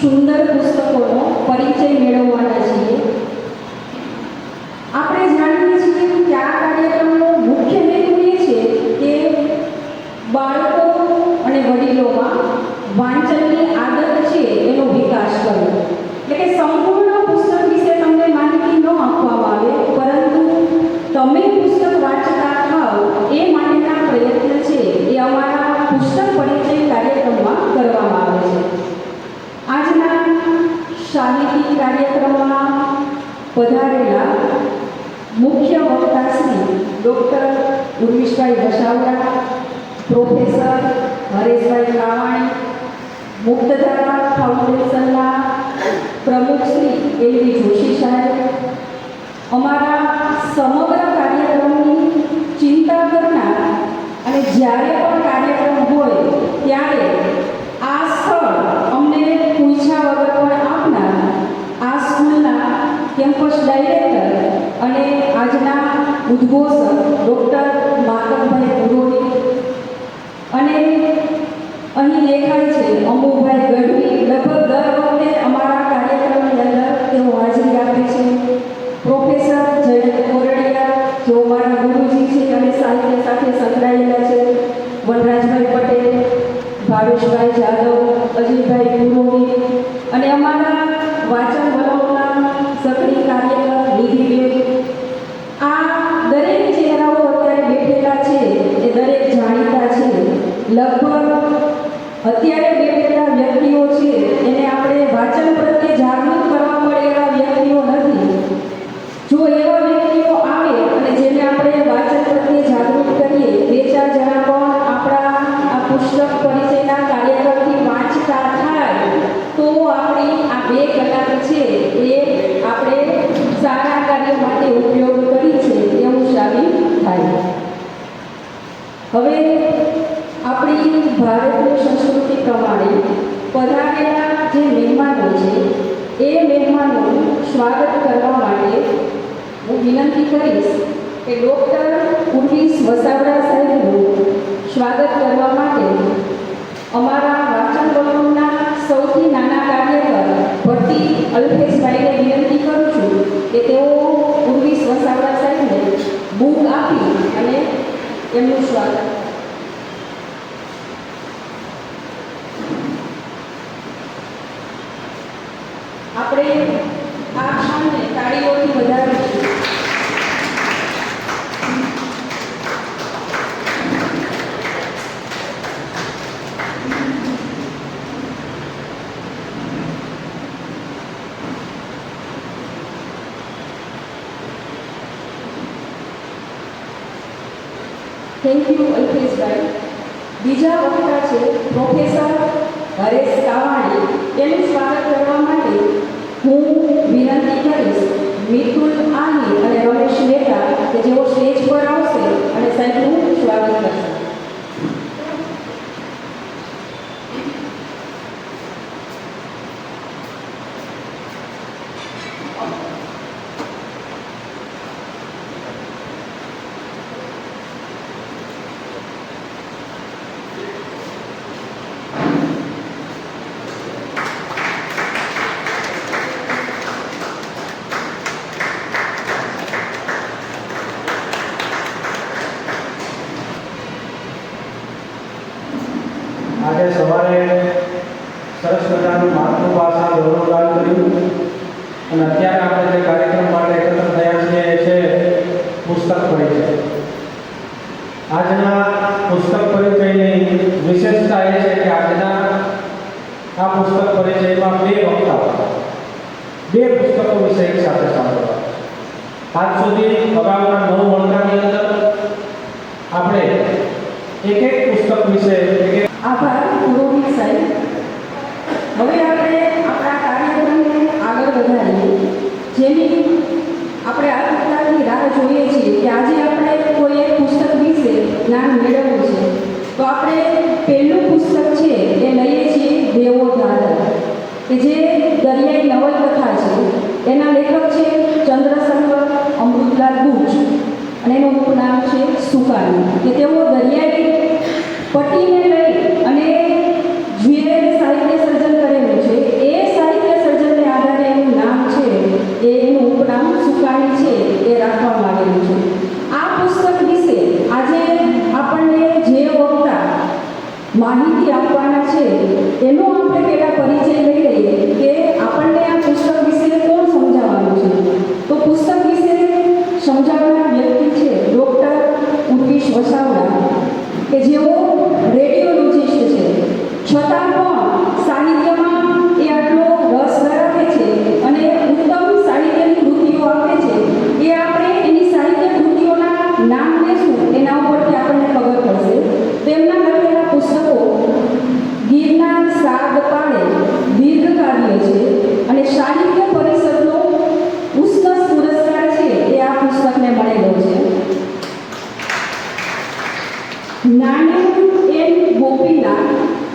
સુંદર પુસ્તકોનો પરિચય મેળવવાના છીએ। આપણે જાણીએ છીએ કે આ કાર્યક્રમનો મુખ્ય હેતુ એ છે કે બાળકો અને વડીલોમાં વાંચનની આદત છે એનો વિકાસ કરવો। એટલે કે સંપૂર્ણ પુસ્તક વિશે તમને માહિતી ન આપવામાં આવે, પરંતુ તમે પુસ્તક વાંચતા થાઓ એ માટેના પ્રયત્ન છે એ અમારા પુસ્તક પરિચય કાર્યક્રમમાં કરવામાં આવે છે। આજના સાહિત્યિક કાર્યક્રમમાં પધારેલા મુખ્ય વક્તા શ્રી ડૉક્ટર ઉર્વિશભાઈ વસાવડા, પ્રોફેસર હરેશભાઈ કાવાણી, મુક્તધારા ફાઉન્ડેશનના પ્રમુખ શ્રી એલવી જોશી સાહેબ, અમારા સમગ્ર કાર્યક્રમની ચિંતા કરનાર અને જ્યારે પણ કાર્યક્રમ હોય ત્યારે આ સ્થળ અમને પૂછ્યા વગર પણ આપનાર આ સ્કૂલના કેમ્પસ ડાયરેક્ટર અને આજના ઉદ્ઘોષક ડૉક્ટર માતકભાઈ ગુરોડી અને અહીં દેખાય છે અમુભાઈ ગઢવી, લગભગ દર વખતે અમારા કાર્યક્રમની અંદર તેઓ હાજરી આપે છે। પ્રોફેસર જયંત કોરડિયા, જેઓ મારા ગુરુજી છે અને સાહિત્ય સાથે સંકળાયેલા છે, વનરાજભાઈ પટેલ, ભાવેશભાઈ જાદવ, અજયભાઈ ગુરોડી અને અમારા વાચન વલોકના સક્રિય કાર્યકર નિધિબેન। આ દરેક ચહેરાઓ અત્યારે બેઠેલા છે એ દરેક જાણીતા છે। લગભગ અત્યારે બેઠેલા વ્યક્તિઓ છે એને આપણે વાચન પ્રત્યે જાગૃત કરવા મળે એવા વ્યક્તિઓ નથી। જો એવા વ્યક્તિઓ આવે અને જેને આપણે વાચન પ્રત્યે જાગૃત કરીએ, બે ચાર જણા પણ આપણા આ પુસ્તક પરિચયના કાર્યક્રમથી વાંચતા થાય તો આપણી આ 2 કલાક છે એ આપણે સારા કાર્ય માટે ઉપયોગ કરી છે એવું સાબિત થાય। હવે આપણી ભારતની સંસ્કૃતિ પ્રમાણે પધારેલા જે મહેમાનો છે એ મહેમાનોનું સ્વાગત કરવા માટે હું વિનંતી કરીશ કે ડૉક્ટર ઉર્વિશ વસાવડા સાહેબનું સ્વાગત કરવા માટે અમારા વાચન વલોકના સૌથી નાના કાર્યકર ભટ્ટી અલ્પેશભાઈને વિનંતી કરું છું કે તેઓ ઉર્વિશ વસાવડા સાહેબને બુક આપી અને એમનું સ્વાગત। આપણે આ ક્ષણને તાળીઓથી વધારીશું। થેન્ક યુ અલ્પેશભાઈ। બીજા વક્તા છે પ્રોફેસર હરેશ કાવાણી। તેનું સ્વાગત કરવા માટે હું વિનંતી કરીશ મિતુલ આહિર અને રમેશ મહેતા કે જેઓ સ્ટેજ પર આવશે અને સાહેબનું સ્વાગત કરશે। આજે સવારે સરસ મજાનું માતૃભાષા ગૌરવગાન કર્યું અને અત્યારે આપણે જે કાર્યક્રમ માટે એકત્ર થયા છીએ એ છે પુસ્તક પરિચય। આજના પુસ્તક પરિચયની વિશેષતા એ છે કે આજના આ પુસ્તક પરિચયમાં 2 વક્તાઓ 2 પુસ્તકો વિશે એક સાથે સાંભળવા। આજ સુધી અગાઉના 9 વળગાની અંદર આપણે એક પુસ્તક વિશે આભાર ગુરુજી સાહેબ। હવે આપણે આપણા કાર્યક્રમને આગળ વધારીએ, જેની આપણે આતુરતાથી રાહ જોઈએ છીએ કે આજે આપણે કોઈ એક પુસ્તક વિશે જ્ઞાન મેળવવું છે તો આપણે પહેલું પુસ્તક છે એ લઈએ છીએ દેવો દાદર, કે જે દરિયાઈ નવલકથા છે। એના લેખક છે ચંદ્રશંકર અમૃતલાલ ગુજ અને એનું ઉપનામ છે સુકાની, કે તેઓ દરિયાઈ પટ્ટીને લઈ અને જ્વેલરી સાહિત્ય સર્જન કરેલું છે। એ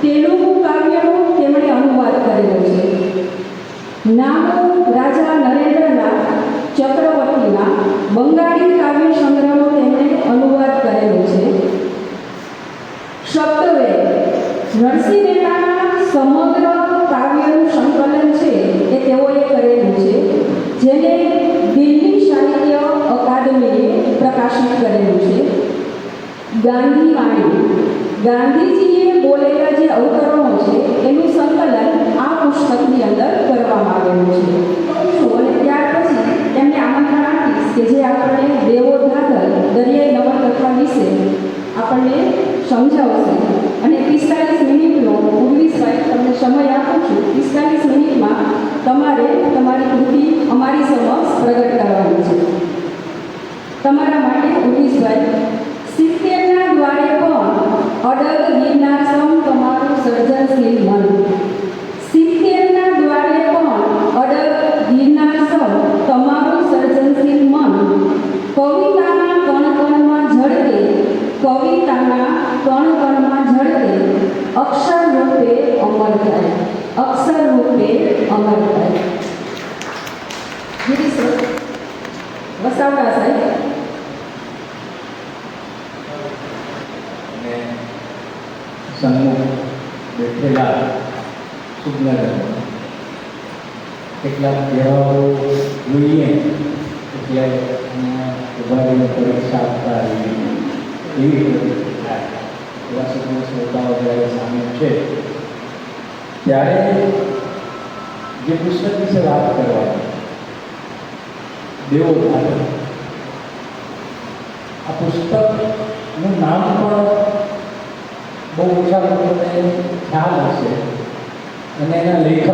તેલુગુ કાવ્યનો તેમણે અનુવાદ કરેલો છે. નામો રાજા નરેન્દ્રનાથ ચક્રવર્તીના બંગાળી કાવ્ય સંગ્રહનો તેમણે અનુવાદ કરેલો છે. શબ્દવેદ નરસિંહ મહેતાના સમગ્ર કાવ્યનું સંકલન છે એ તેઓએ કરેલું છે, જેને દિલ્હી સાહિત્ય અકાદમીએ પ્રકાશિત કરેલું છે. ગાંધીવાણી ગાંધીજીએ બોલેલા જે અવતરણો છે એનું સંકલન આ પુસ્તકની અંદર કરવામાં આવેલું છે. અને ત્યાર પછી એમને આમંત્રણ આપીશ કે જે આપણને દેવોધાગર દરિયાઈ નવલકથા વિશે આપણને સમજાવશે. અને 45 મિનિટનો ઉર્વિશભાઈ તમને સમય આપું છું. 45 મિનિટમાં તમારે તમારી કૃતિ અમારી સમક્ષ પ્રગટ કરવાની છે. તમારા માટે ઉર્વિશભાઈ, 70ના દ્વારે પણ અડગ ગિરનાર સમ તમારું સર્જનશીલ મન. 70ના દ્વારે પણ અડગ ગિરનાર સમ તમારું સર્જનશીલ મન. કવિતાના કણકણમાં ઝળકે, કવિતાના કણકણમાં ઝળકે, અક્ષર રૂપે અમર થાય, અક્ષર રૂપે અમર થાય. ગિરીશ વસાવડા સાહેબ. અને સન્મુખ બેઠેલા સુજ્ઞાજનો કેટલાક કહેવાઓ જોઈએ એટલે ઉભા રહીને પરીક્ષા આપતા રહીએ એવી રીતે થાય. એવા સગુણ શ્રોતાઓ જ્યારે સામે છે ત્યારે જે પુસ્તક વિશે વાત કરવાની, દેવોધાગર, આ પુસ્તકનું નામ પણ બહુ ઓછા લોકોને ખ્યાલ હશે અને એના લેખક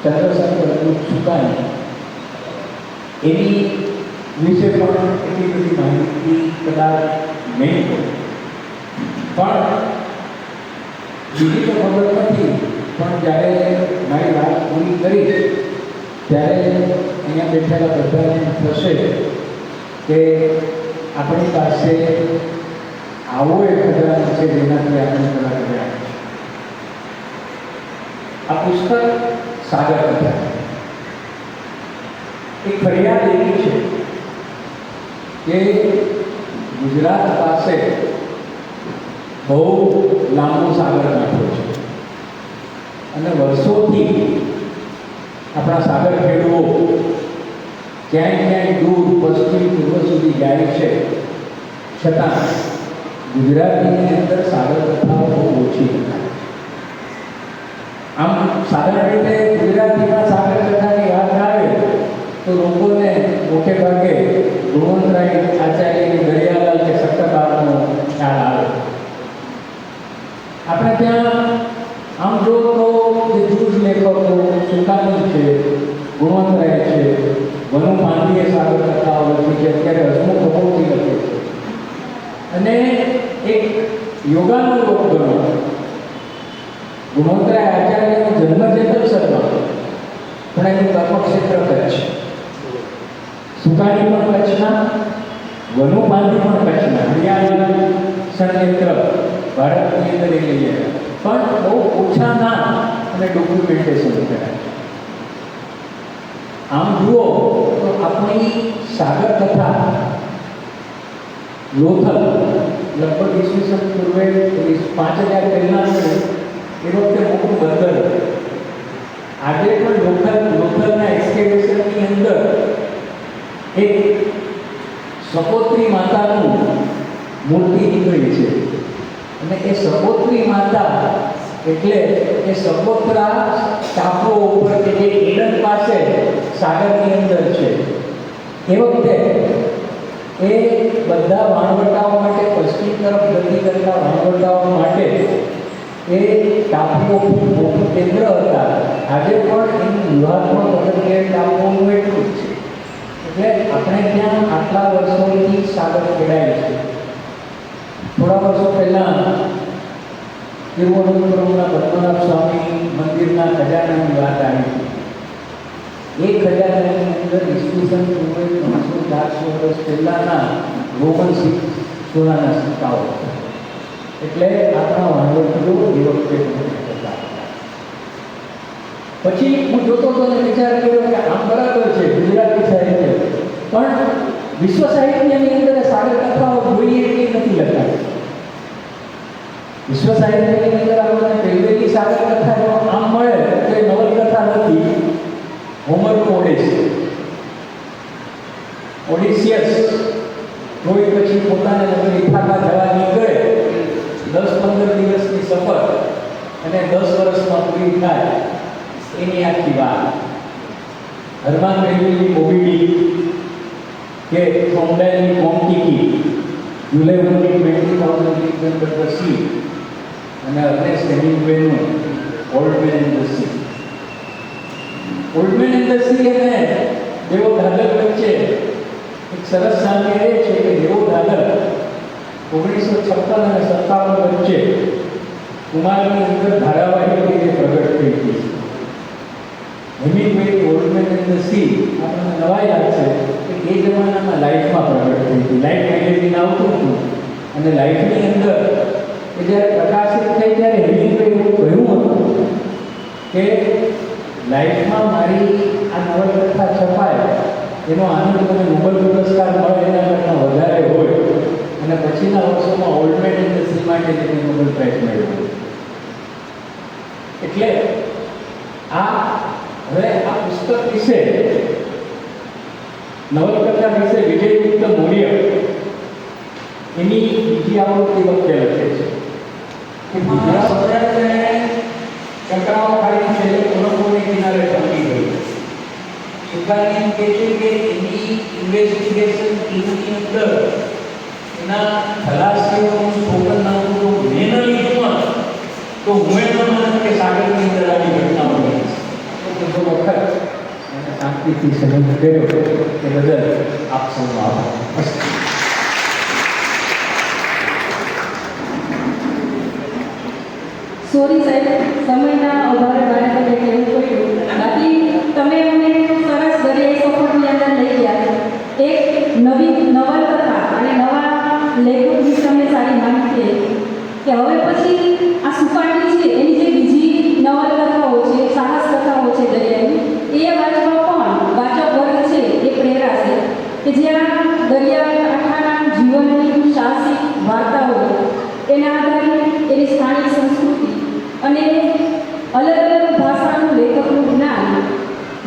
ચંદ્રશેખર સુકાની એની વિશે પણ એટલી બધી માહિતી કદાચ નહીં હોય, પણ બીજી તો ખબર નથી. પણ જ્યારે મારી વાત પૂરી કરીશ ત્યારે અહીંયા બેઠેલા બધાને થશે કે આપણી પાસે આવો એક ખજાનો છે જેનાથી આપણે થોડા ગયા. આ પુસ્તક સાગર કથા એક ફરિયાદ એવી છે કે ગુજરાત પાસે બહુ લાંબો સાગર કાંઠો છે અને વર્ષોથી આપણા સાગર ખેડૂઓ ક્યાંય દૂર પશ્ચિમ પૂર્વ સુધી જાય છે, છતાં ગુજરાતીની અંદર સાગર કથાઓ બહુ ઓછી લખાય. આમ સાધારણ રીતે ગુજરાતીમાં સાગર કથાની વાત આવે તો લોકોને મોટે ભાગે ગુણવંતરાય આચાર્યની દરિયાલાલ કે સટ્ટબારનો ખ્યાલ આવે. આપણે ત્યાં આમ જો તો જે જૂજ લેખકો સુકાની છે, ગુણવંતરાય છે, વનુ પાંડીએ સાગર કથાઓ લખી છે, અત્યારે હસમુખ કપૂરજી લખે છે. અને એક યોગાનુલોક ગણો ગુણવંતરાય આચાર્યનો જન્મ જેતલસરમાં, પણ એનું કર્મક્ષેત્ર કચ્છ. સુકાની પણ કચ્છના, વનુ પાંડી પણ કચ્છના. હરિયાણા સંયંત્ર ભારતની અંદર એ લઈ ગયા, પણ બહુ ઓછા નામ અને ડોક્યુમેન્ટેશન કરાય. આમ જુઓ તો આપણી સાગર કથા લોથલ લગભગ ઈસવીસન પૂર્વે 5000 પહેલાંનું એ વખતે મોટું બંદર હતું. આજે પણ લોથલના એક્સકેવેશનની અંદર એક સપોત્રી માતાનું મૂર્તિ નીકળી છે અને એ સપોત્રી માતા એટલે એ સપોત્રા ટાપુ ઉપર કે જે એડન પાસે સાગરની અંદર છે. એ વખતે એ બધા વાણવટાઓ માટે, પશ્ચિમ તરફ ગતિ કરતા વાણવટાઓ માટે એ ટાપુઓ ખૂબ મોટું કેન્દ્ર હતા. આજે પણ એનું વ્યૂહાત્મક અગત્ય ટાપુઓનું એટલું જ છે. એટલે આપણે ત્યાં આટલા વર્ષોથી સાગર ખેડાય છે. થોડા વર્ષો પહેલાં તિરુવનંતપુરમના પદ્મનાભ સ્વામી મંદિરના ખજાનાની વાત આવી હતી. એ ખજાનાની અંદર ઈસવીસન પૂર્વે 300-400 વર્ષ પહેલાંના રોમન સોનાના સિક્કાઓ હતા. એટલે આપણા વાંધો એ વખતે હતા. પછી હું જોતો હતો અને વિચાર કર્યો કે આમ બરાબર છે ગુજરાતી સાહિત્ય, પણ વિશ્વ સાહિત્યની અંદર સાગર કથાઓ જોઈએ એટલી નથી લખાતી. વિશ્વ સાહિત્યની અંદર આપણને પહેલેથી સાગર કથા જો આમ મળે તો એ નવલકથા નથી, હોમરનું ઓડિસી, ઓડિસિયસ રોઈ પછી પોતાને નગર ઇથાકા જવા નીકળે, 10-15 દિવસની સફર અને 10 વર્ષમાં પૂરી થાય એની આખી વાત. હરમાન રેલવેની મોબીડી કે સોમડાયની કોમટીકી, જુલાઈ 20,000 under the sea, અને અર્નેસ્ટ હેમિંગ્વેનું old man in the sea. Old man in the sea અને દેવો ધાગર વચ્ચે એક સરસ સામ્ય એ છે કે દેવો ધાગર 1956 અને 57 વચ્ચે કુમારની અંદર ધારાવાહિક રીતે પ્રગટ થઈ હતી. હેમિંગ્વેની old man in the sea આપણને નવાઈ લાગશે કે એ જમાનામાં લાઈફમાં પ્રગટ થઈ હતી. લાઈફ મેગેઝિન આવતું હતું અને લાઈફની અંદર કે જ્યારે પ્રકાશિત થઈ ત્યારે હેમિંગ્વે એવું કહ્યું હતું કે લાઈફમાં મારી આ નવલકથા છપાય એનો આનંદ મને નોબેલ પુરસ્કાર મળે એના કરતાં વધારે હોય, અને પછીના વર્ષોમાં old man in the C માટે તેને નોબેલ પ્રાઇઝ મેળવ્યો. એટલે હવે આ પુસ્તક વિશે, નવલકથા વિશે વિજયગુપ્ત મૌર્ય એની બીજી આવૃત્તિ વખતે લખે છે કે બીજા વખતે ચક્રાઓ ખાલી છેલ્લે કોલંબોને કિનારે પહોંચી ગઈ. સુકાની કહે છે કે એની ઇન્વેસ્ટિગેશન ટીમની અંદર એના ખલાસીઓનું સ્પોકન નામનું જો મેં ન લીધું તો હું એમ ન માનું કે સાગરની અંદર આવી ઘટના બની છે. તો બધો વખત એને શાંતિથી સંબંધ કર્યો તે બદલ આપ સૌનો આભાર. સોરી સાહેબ, સમયના અભાવે મારે તમને કહેવું પડ્યું. બાકી તમે અમને સરસ દરિયાઈ સફરની અંદર લઈ ગયા. એક નવી નવલકથા અને નવા લેખક વિશે અમને સારી માહિતી કે હવે પછી આ સુકાની છે એની જે બીજી નવલકથાઓ છે, સાહસ કથાઓ છે દરિયાની, એ વાંચવા પણ વાચક વર્ગ છે એ પ્રેરાશે કે જ્યાં દરિયા કાંઠાના જીવનની સાહસિક વાર્તાઓ, એના આધારે એની સ્થાનિક સંસ્કૃતિ અને અલગ અલગ ભાષાનું લેખકનું જ્ઞાન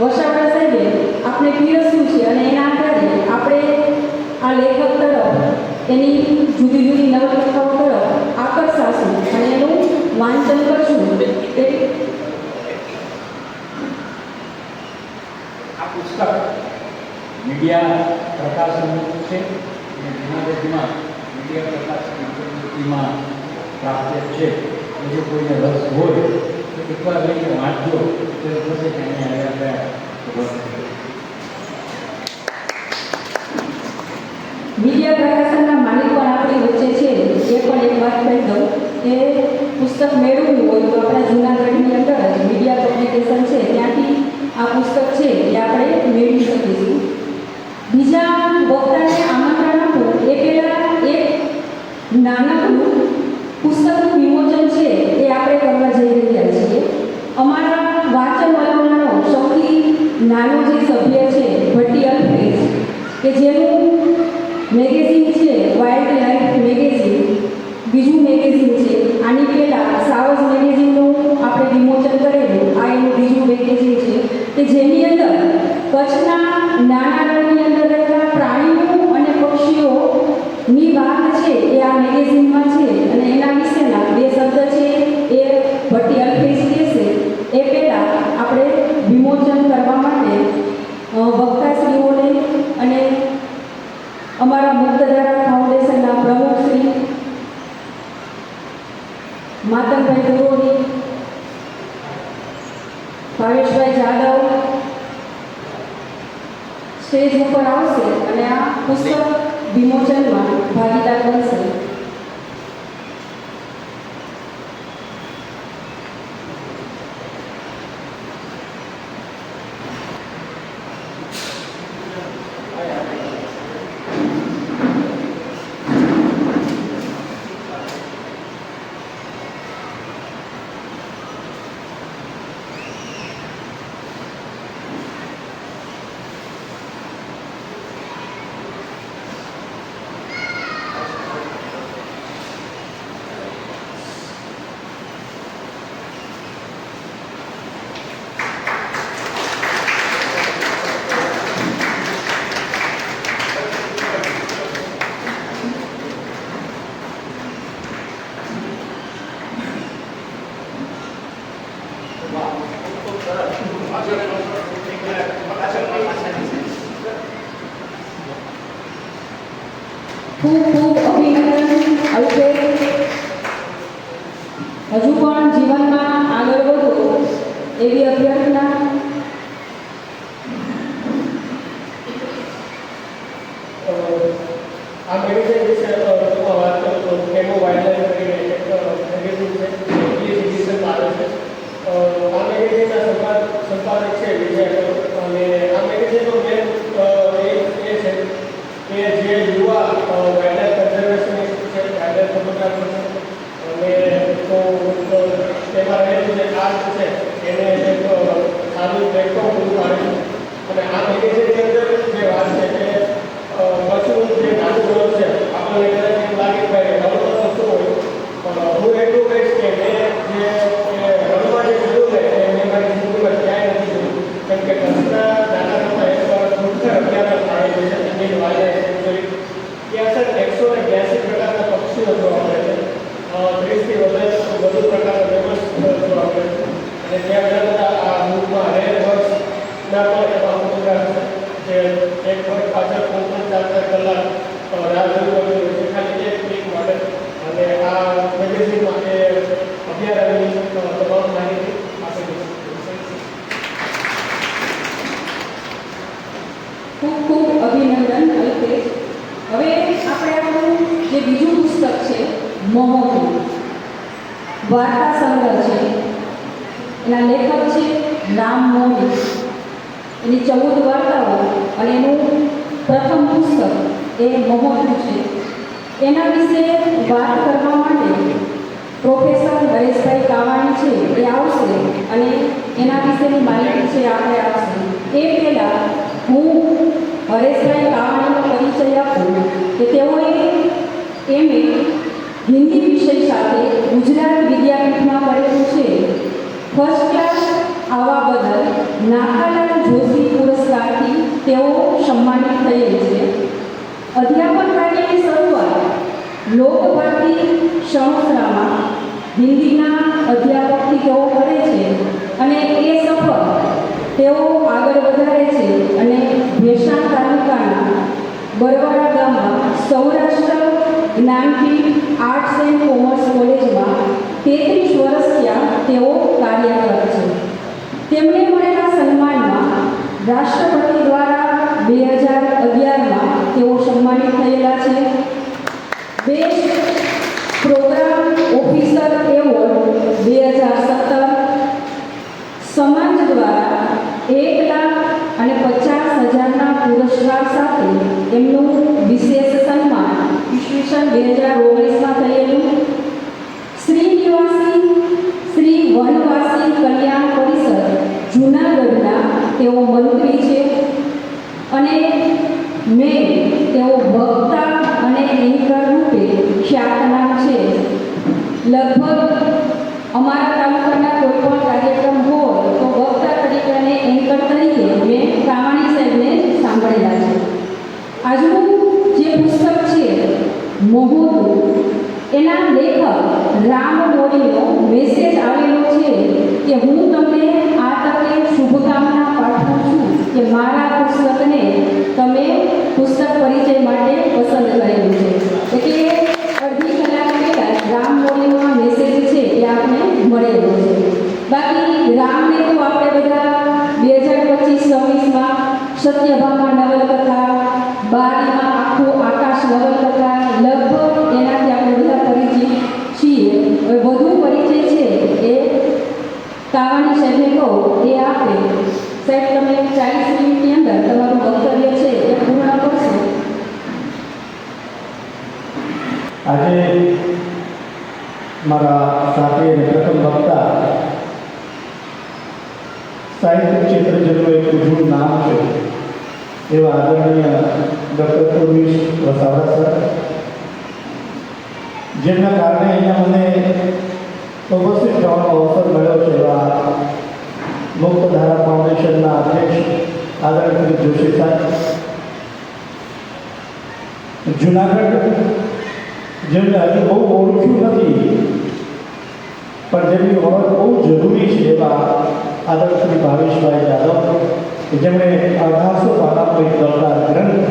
વસાવડા સાહેબે આપણે પીરસ્યું છે, અને એના આધારે આપણે આ લેખક તરફ, એની જુદી જુદી નવલકથાઓ તરફ આકર્ષાશું અને એનું વાંચન કરશું. આ પુસ્તક મીડિયા પ્રકાશનનું છે અને જૂનાગઢમાં મીડિયા પ્રકાશન પ્રવૃત્તિમાં પ્રાપ્ય છે. જો કોઈને રસ હોય તો એકવાર લઈને વાંચજો તો થશે કે અહીંયા આવ્યા ગયા. મીડિયા પ્રકાશનના માલિક પણ આપણી વચ્ચે છે. એ પણ એક વાત કહી દઉં કે પુસ્તક મેળવવું હોય તો આપણા જૂનાગઢની અંદર જ મીડિયા પબ્લિકેશન છે, ત્યાંથી આ પુસ્તક છે એ આપણે મેળવી શકીશું. બીજા વક્તાને આમંત્રણ આપું એ પહેલાં એક નાનકડું પુસ્તકનું વિમોચન છે એ આપણે કરવા જઈ રહ્યા છીએ. અમારા વાંચન વલણનો સૌથી નાનો જે સભ્ય છે ભટ્ટી અલ્પેશ, કે જેનું મેગેઝિન છે વાઇલ્ડ લાઈફ મેગેઝિન, બીજું મેગેઝિન છે. આની પહેલાં સાવજ મેગેઝિનનું આપણે વિમોચન કરેલું, આ એનું બીજું મેગેઝિન છે કે જેની અંદર કચ્છના નાના રણની અંદર રહેલા પ્રાણીઓ અને પક્ષીઓની વાત છે એ આ મેગેઝિનમાં છે, અને એના વિશેના 2 શબ્દ છે એ ભટ્ટી અલ્પેશ કહેશે. એ પહેલાં આપણે વિમોચન કરવા માટે વક્તાશ્રીઓને અને અમારા મુક્તધારા ફાઉન્ડેશનના પ્રમુખ શ્રી માતંગભાઈ ગુરોની, ભાવેશભાઈ જાદવ સ્ટેજ ઉપર આવશે અને આ પુસ્તક વિમોચનમાં ભાગીદાર બનશે. ખૂબ ખૂબ અભિનંદન અલ્પેશ. હજુ પણ જીવનમાં આગળ વધો એવી અભ્યર્થના. આ મેગેઝિન વિશે વાત કરું તો કેમો વાઇલ્ડલાઇફ કરીને એક મેગેઝિન છે, ઇંગ્લિશ એડિશનમાં આવે છે. આ મેગેઝિનના સંપાદક છે વિજય કરોડ, અને આ મેગેઝિનનો મેન એ છે કે જે યુવા વાઇલ્ડલાઇફ કન્ઝર્વેશનિસ્ટ છે, વાઇલ્ડલાઇફ ફોટોગ્રાફર છે, અને તો તેમાં રહેલું જે આર્ટ છે એને એક સારું પ્લેટફોર્મ પૂરું પાડે છે. અને આ મેગેઝિનની અંદર જે વાત છે કે કચ્છનું જે નાનું રણ છે, આપણને કદાચ એમ લાગે કે ભાઈ રણમાં તો શું હોય, પણ હું એટલું કહીશ કે મેં જે રણમાં જે જોયું ને એ મેં મારી જિંદગીમાં ક્યાંય નથી જોયું. કેમ કે કચ્છના નાના નાના એક દુર્ઘર અભયારણ્ય આવેલું છે, ઇન્ડિયન વાઇલ્ડ સેન્ચુરી. ત્યાં સર 182 પ્રકારના પક્ષીઓ જોવા મળે છે, 30થી વધુ પ્રકારના મેમલ્સ જોવા મળે છે. અને ત્યાં ઘણા બધા આ બુકમાં રેર બર્ડ્સના પણ એવા ફોટોગ્રાફ છે જે એક વર્ષ પાછળ 3-4 કલાક રાહ જોવી પડતી હોય છે ખાલી એક ક્લિક માટે. અને આ મેગેઝિનમાં એ અભયારણ્યની તમામ માહિતી આપેલી છે. ખૂબ ખૂબ અભિનંદન અલ્પેશ. હવે આપણે આપણું જે બીજું પુસ્તક છે મોહક વાર્તા સંગ્રહ છે, એના લેખક છે રામ મોહન. એની 14 વાર્તાઓ અને એનું પ્રથમ પુસ્તક એ મોહક છે. એના વિશે વાત કરવા માટે પ્રોફેસર હરેશભાઈ કાવાણી છે એ આવશે અને એના વિશેની માહિતી છે આપણે આપશે. એ પહેલાં હું હરેશભાઈ કાવાણીનો પરિચય આપું કે તેઓએ એમએ હિન્દી વિષય સાથે ગુજરાત વિદ્યાપીઠમાં કરેલું છે. ફર્સ્ટ ક્લાસ આવવા બદલ નાકાલાલ જોશી પુરસ્કારથી તેઓ સન્માનિત થયેલ છે. અધ્યાપન કાર્યની શરૂઆત લોકભારતી સંસ્થામાં હિન્દીના અધ્યાપકથી તેઓ કરે છે અને એ સફર તેઓ આગળ વધારે છે અને ભેસાણ તાલુકાના બરવાડા ગામમાં Saurashtra Jnanpith arts and commerce કોલેજમાં 33 વર્ષ ત્યાં તેઓ કાર્યરત છે. તેમને મળેલા સન્માનમાં રાષ્ટ્રપતિ દ્વારા 2011માં તેઓ સન્માનિત થયેલા છે. બેસ્ટ પ્રોગ્રામ ઓફિસર એવોર્ડ 2017, સમાજ દ્વારા 1,50,000ના પુરસ્કાર સાથે એમનું વિશેષ સન્માન ઈસવીસન 2019માં થયેલું. શ્રી વનવાસી કલ્યાણ પરિષદ જૂનાગઢના તેઓ મંત્રી છે અને તેઓ વક્તા અને એન્કર રૂપે ખ્યાતનામ છે. લગભગ અમારા તાલુકાના કોઈ પણ કાર્યક્રમ હોય તો વક્તા તરીકે અને એન્કર તરીકે મેં કાવાણી સાહેબને સાંભળેલા છે. આજનું જે પુસ્તક છે મોહક, એના લેખક રામ મોરીનો મેસેજ આવેલો છે કે હું તમને આ તકે શુભકામના પાઠવું છું કે મારા પુસ્તકને તમે પુસ્તક પરિચય માટે પસંદ કરેલું છે. એટલે અડધી કલાક પહેલાં રામ મોરીનો મેસેજ છે એ આપણે મળેલો છે. બાકી રામને તો આપણે બધા 2025-26માં સત્યભામા નવલકથા, બારીમાં આખું આકાશ નવલકથા, લગભગ એનાથી આપણે બધા પરિચિત છીએ. હવે વધુ પરિચય છે એ કાવાણી સાહેબને કહો એ આપે. સાહેબ તમે 40 મિનિટની અંદર તમારું વક્તવ્ય છે એ પૂર્ણ કરશો. આજે મારા સાથે પ્રથમ વક્તા સાહિત્ય ક્ષેત્ર જેનું એક ઉજળું નામ છે એવા આદરણીય ડૉક્ટર પૂર્વેશ વસાવા સર, જેમના કારણે અહીંયા મને ઉપસ્થિત થવાનો અવસર મળ્યો છે. એવા મુક્તધારા ફાઉન્ડેશનના અધ્યક્ષ આદરણીય જોશી સાહેબ, જુનાગઢ જેમને હજુ બહુ ઓળખ્યું નથી પણ જેમની ઓળખ બહુ જરૂરી છે એવા આદરણીય ભાવેશભાઈ યાદવ, જેમણે 1800 પાનાનો એક દળદાર ગ્રંથ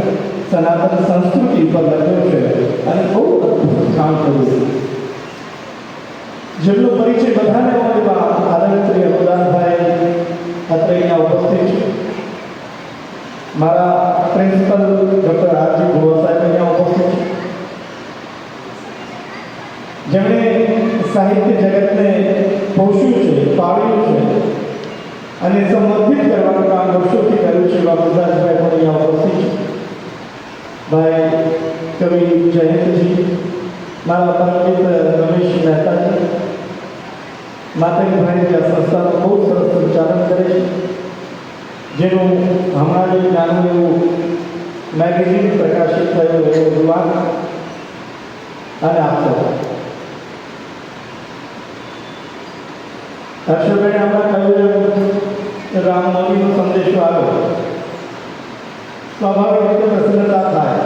સનાતન સંસ્કૃતિ પર લખ્યો છે અને બહુ અદ્ભુત કામ કર્યું છે. જેમનો પરિચય બધાને હોય એવા આદરણીય અનુદાનભાઈ અત્રે અહીંયા ઉપસ્થિત છે. મારા પ્રિન્સિપલ ડૉક્ટર આરજી ભુવા સાહેબ અહીંયા ઉપસ્થિત છે, જેમણે સાહિત્ય જગતને પોષ્યું છે, પાળ્યું છે અને સંવર્ધિત કરવાનું કામ વર્ષોથી કર્યું છે. એવા ગુજરાતભાઈ પણ અહીંયા ઉપસ્થિત છે. ભાઈ કવિ જયંતજી, મારા પરિચિત રમેશ મહેતાજી, માતાજીભાઈ જે આ સંસ્થાનું બહુ સરસ સંચાલન કરે છે, જેનું હમણાં જ નાનું એવું મેગેઝિન પ્રકાશિત થયું એવો યુવાન અને આપતો હર્ષભાઈ હમણાં કહ્યું એમ રામનવમીનો સંદેશો આવ્યો, સ્વાભાવિક રીતે પ્રસન્નતા થાય.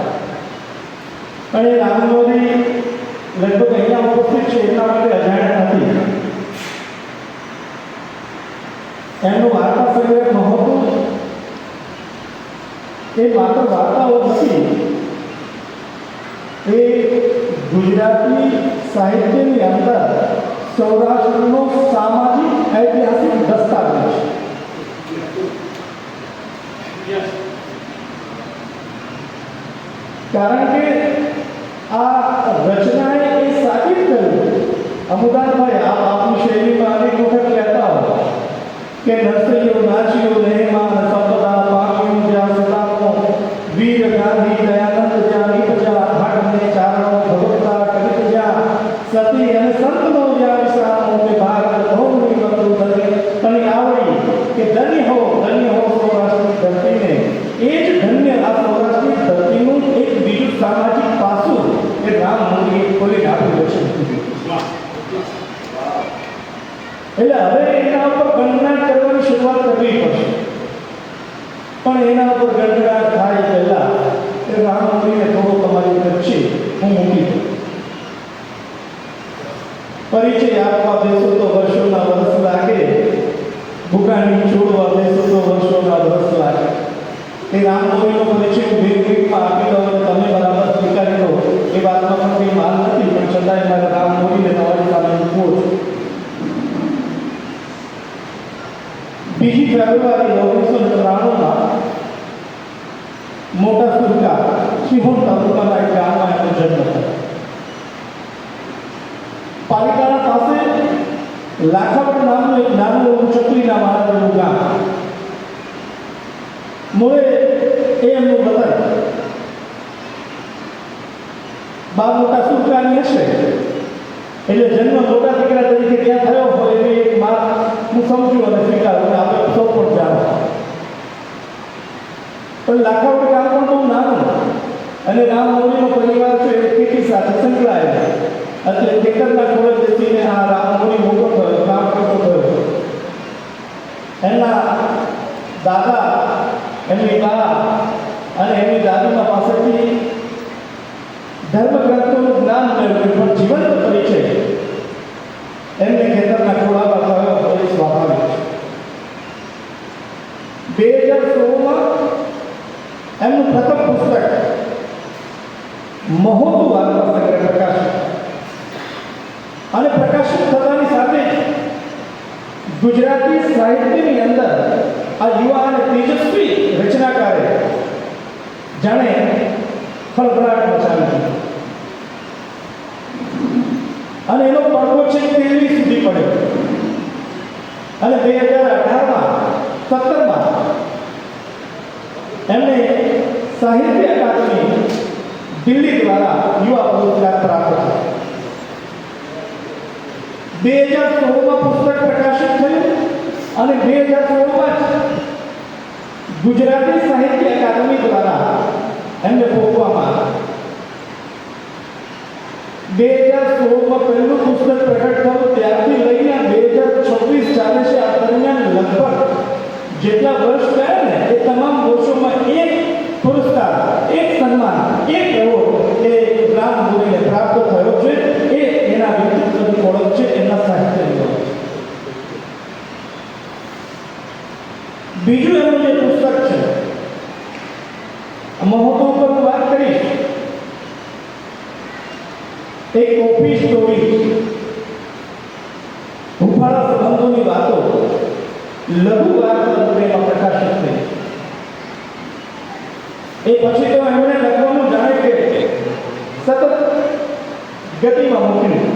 પણ એ રામનવમી લગભગ અહીંયા ઉપસ્થિત છે એટલા માટે અજાણ્યા નથી. એમનું વાર્તા સંગ્રહ નહોતું, એ માત્ર વાર્તાઓ નથી, એ ગુજરાતી સાહિત્યની અંદર સૌરાષ્ટ્રનો સામાજિક ઐતિહાસિક દસ્તાવેજ છે. કારણ કે આ રચનાએ એ સાબિત કર્યું, અમુદાનભાઈ આપ આપની શૈલીમાં અનેક વખત કહેતા હો કે નરસૈયો નાચ્યો લહેમાં સંપદા પામ્યું જ્યાં સદાનો વીર ગાંધી દયાનંદ જ્યાં નીપજા ભાગને ચારણો ભગવતા કવિત જ્યાં સતી અને સંતનો જ્યાં વિસામો કે ભારત ભૌમની બંધુ ધરે તને આવડી કે ધન્ય હો સૌરાષ્ટ્રની ધરતીને. એ જ ધન્ય આ સૌરાષ્ટ્રની ધરતીનું એક બીજું સામાજિક પાસું એ રામ મંદિર ખોલી આપ્યું છે. એટલે હવે એના ઉપર ગણના કરવાની શરૂઆત કરવી પડશે, પણ એના ઉપર ગણના થાય પહેલા એ રામ મંદિરને થોડો તમારી વચ્ચે હું મૂકી દઉં. પરિચય આપવા બેસો તો વર્ષોના વર્ષ લાગે, ભૂકાની છોડવા બેસો તો વર્ષોના વર્ષ લાગે. એ રામનવમીનો પરિચય હું બે મિનિટમાં આપી દઉં અને તમે બરાબર સ્વીકારી લો એ વાતમાં પણ કંઈ માલ નથી, પણ છતાંય મારે રામનવમીને તમારી સામે મૂકવો છે. 2 ફેબ્રુઆરી 1993 મોટા સુરકા સિંહોર તાલુકાના એક ગામમાં એનો જન્મ થયો. પાલિતાણા પાસે લાખાવડ નામનું એક નાનું એવું ચકલીના માળાનું ગામ. મૂળે એ એમનું વતન બા મોટા સુરકાની હશે, એટલે જન્મ મોટા દીકરા તરીકે ત્યાં થયો હોય એવી એક વાત હું સમજુ અને સ્વીકારું અને આપણે સૌ પણ જાણો. પણ લાખાવડ ગામ પણ બહુ નાનું અને રામનવમીનો પરિવાર છે એ ખેતી સાથે સંકળાયેલો, એટલે ખેતરના ખોળે બેસીને આ રામનવમી મોટો થયો, કામ મોટો થયો. એમના દાદા, એમની બા અને એમની દાદીમાં પાસેથી ધર્મગ્રંથોનું જ્ઞાન મેળવ્યું, પણ જીવંત પરિચય એમને ખેતરના ખોળામાં થયો એ સ્વાભાવિક છે. 2016માં એમનું પ્રથમ પુસ્તક મહોતું વાર્તા સંગ્રહ પ્રકાશિત, અને પ્રકાશિત થવાની સાથે જ ગુજરાતી સાહિત્યની અંદર આ યુવા અને તેજસ્વી રચનાકારે જાણે ખળભળાટ મચાવી દીધો અને એનો પડઘો છે 13 સુધી પડ્યો. અને 2018માં એમને સાહિત્ય અકાદમી દિલ્હી દ્વારા યુવા પુરસ્કાર પ્રાપ્ત થયો. 2016માં પુસ્તક પ્રકાશિત થયું અને 2016માં જ ગુજરાતી સાહિત્ય અકાદમી દ્વારા એમને ફોંકવામાં આવ્યા. 2016માં પહેલું પુસ્તક પ્રકટ થયું ત્યારથી લઈને 2026 ચાલે છે. આ દરમિયાન લગભગ જેટલા વર્ષ ગયા ને એ તમામ વર્ષોમાં એક પુરસ્કાર, એક સન્માન, એક એવોર્ડ એ રામનવમીને પ્રાપ્ત થયો છે. એ એના વ્યક્તિત્વની ઓળખ છે, એના સાહિત્યની ઓળખ છે. બીજું એનું જે પુસ્તક છે મહોતો ઉપર વાત સ્ટોરી, હુંફાળા સંબંધોની વાતો લઘુ વાર્તા રૂપે એમાં પ્રકાશિત થઈ. એ પછી તો એમણે લખવાનું જાણે કે સતત ગતિમાં મૂક્યું.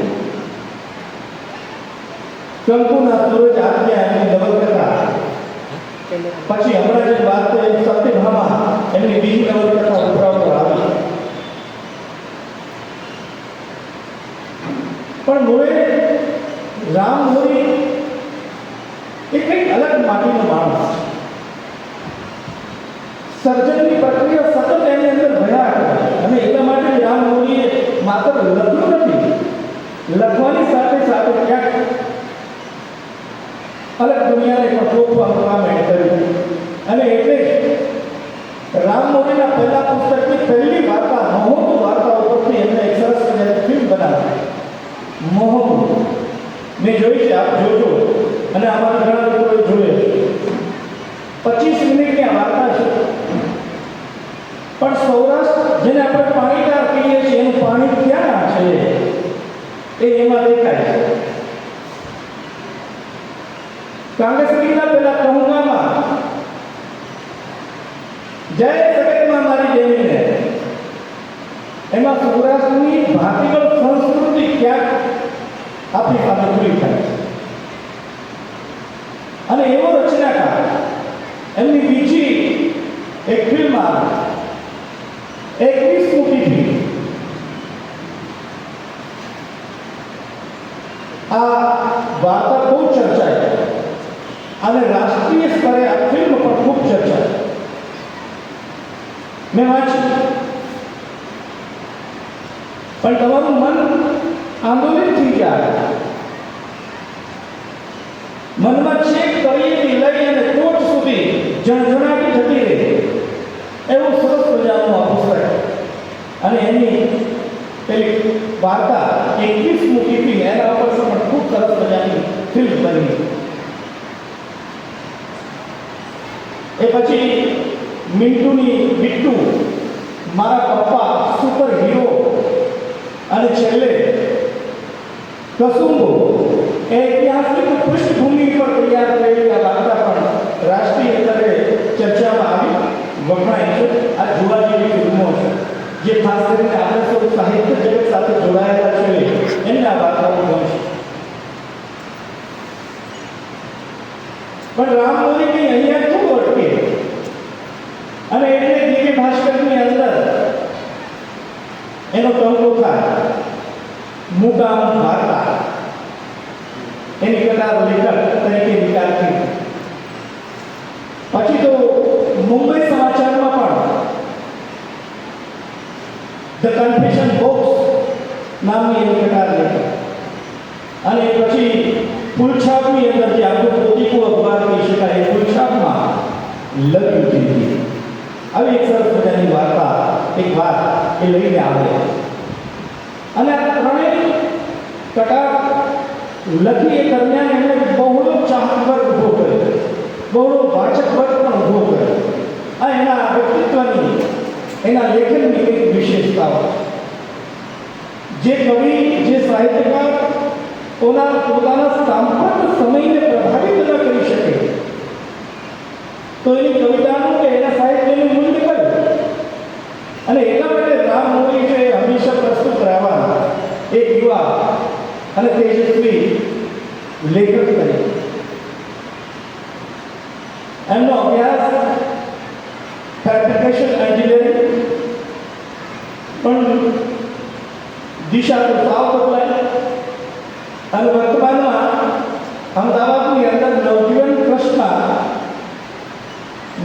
કંકુના સૂરજ આજ્ઞા એમની નવલકથા, પછી હમણાં જે વાત કરી સત્યભામા એમની બીજી નવલકથા ઉભરાવતો આવી. પણ મૂળે રામ મોરી એ કંઈક અલગ માટીનો માણસ છે. સર્જનની પ્રક્રિયા સતત એની અંદર ભયા કરે અને એટલા માટે રામ મોરીએ માત્ર લખ્યું નથી, લખવાની સાથે સાથે ક્યાંક અલગ દુનિયાને પણ તોફવાનું કામ એણે કર્યું. અને એટલે જ રામ મોરીના પહેલા પુસ્તકની પહેલી વાર્તા મોહક વાર્તા ઉપરથી એમને એક સરસ મજાની ફિલ્મ બનાવી. મોહક મેં જોઈ છે, આપ જોજો, અને આમાં ઘણા લોકોએ જોયે. 25 મિનિટની આ વાર્તા છે, પણ સૌરાષ્ટ્ર જેને આપણે પાણીદાર કહીએ છીએ એનું પાણી ક્યાં છે એ એમાં દેખાય છે. કાંગસરીના પેલા કહુંગામાં જય જગતમાં મારી દેવીને, એમાં સૌરાષ્ટ્રની ભાતીગળ સંસ્કૃતિ ક્યાંક આપણી પાસે પૂરી થાય છે. અને એવો રચનાકાર એમની બીજી એક ફિલ્મ આવી, 21 ટીવી. આ વાર્તા બહુ ચર્ચાય અને રાષ્ટ્રીય સ્તરે આ ફિલ્મ પણ ખૂબ ચર્ચાય. મેં વાંચ્યું, પણ તમારું મન આંદોલિત થઈ જાય. મનમાં છેક તળિયેથી લઈ અને ટોચ સુધી જણજણાટી જતી રહે એવું સરસ મજાનું આ પુસ્તક. અને એની પેલી વાર્તા 21 ટીવી એના ઉપર પણ ખૂબ સરસ મજાની ફિલ્મ બની. એ પછી મિન્ટુની બિટ્ટુ, મારા પપ્પા, સુપર હીરો, અને છેલ્લે કસુંબો એ ઐતિહાસિક પૃષ્ઠભૂમિ પર તૈયાર થયેલી આ વાર્તા પણ રાષ્ટ્રીય સ્તરે ચર્ચામાં આવી, વખણાય છે. આ જોવા જેવી ફિલ્મો છે જે ખાસ કરીને આપણે સૌ સાહિત્ય જગત સાથે જોડાયેલા છે એમને આ વાર્તાઓ ગમશે. પણ રામ મોરી કંઈ અહીંયા શું અટકે, અને એટલે દિવ્ય ભાસ્કરની અંદર એનો ટંકો થાય મુકામ વાર્તા. એની કથા લેખક તરીકે વિચાર થઈ. પછી તો મુંબઈ સમાચારમાં પણ ધ કન્ફેશન બોક્સ નામની એની કથા લેખક. અને પછી ફૂલછાપની અંદર જે આપણું પોતીકું અખબાર કહી શકાય એ ફૂલછાપમાં લખ્યું જિંદગી. આવી એક સરસ મજાની વાર્તા, એક વાત એ લઈને આવે. અને આ ત્રણેય કથા લખી એ દરમિયાન એમણે બહોળો ચાહક વર્ગ ઊભો કર્યો, બહોળો વાચક વર્ગ પણ ઊભો કર્યો. આ એના વ્યક્તિત્વની, એના લેખનની એક વિશેષતાઓ. જે કવિ, જે સાહિત્યકાર પોતાના સાંપ્રત સમયને પ્રભાવિત ન કરી શકે તો એની કવિતાનું કે એના સાહિત્યનું મૂલ્ય કયું? અને એટલા માટે રામ મોરી છે હંમેશા પ્રસ્તુત રહેવાના એક યુવા અને તેજસ્વી લેખક તરીકે. એમનો અભ્યાસ ફેબ્રિકેશન એન્જિનિયરિંગ, પણ દિશા તો સાવ બદલાય અને વર્તમાનમાં અમદાવાદની અંદર નવજીવન ટ્રસ્ટમાં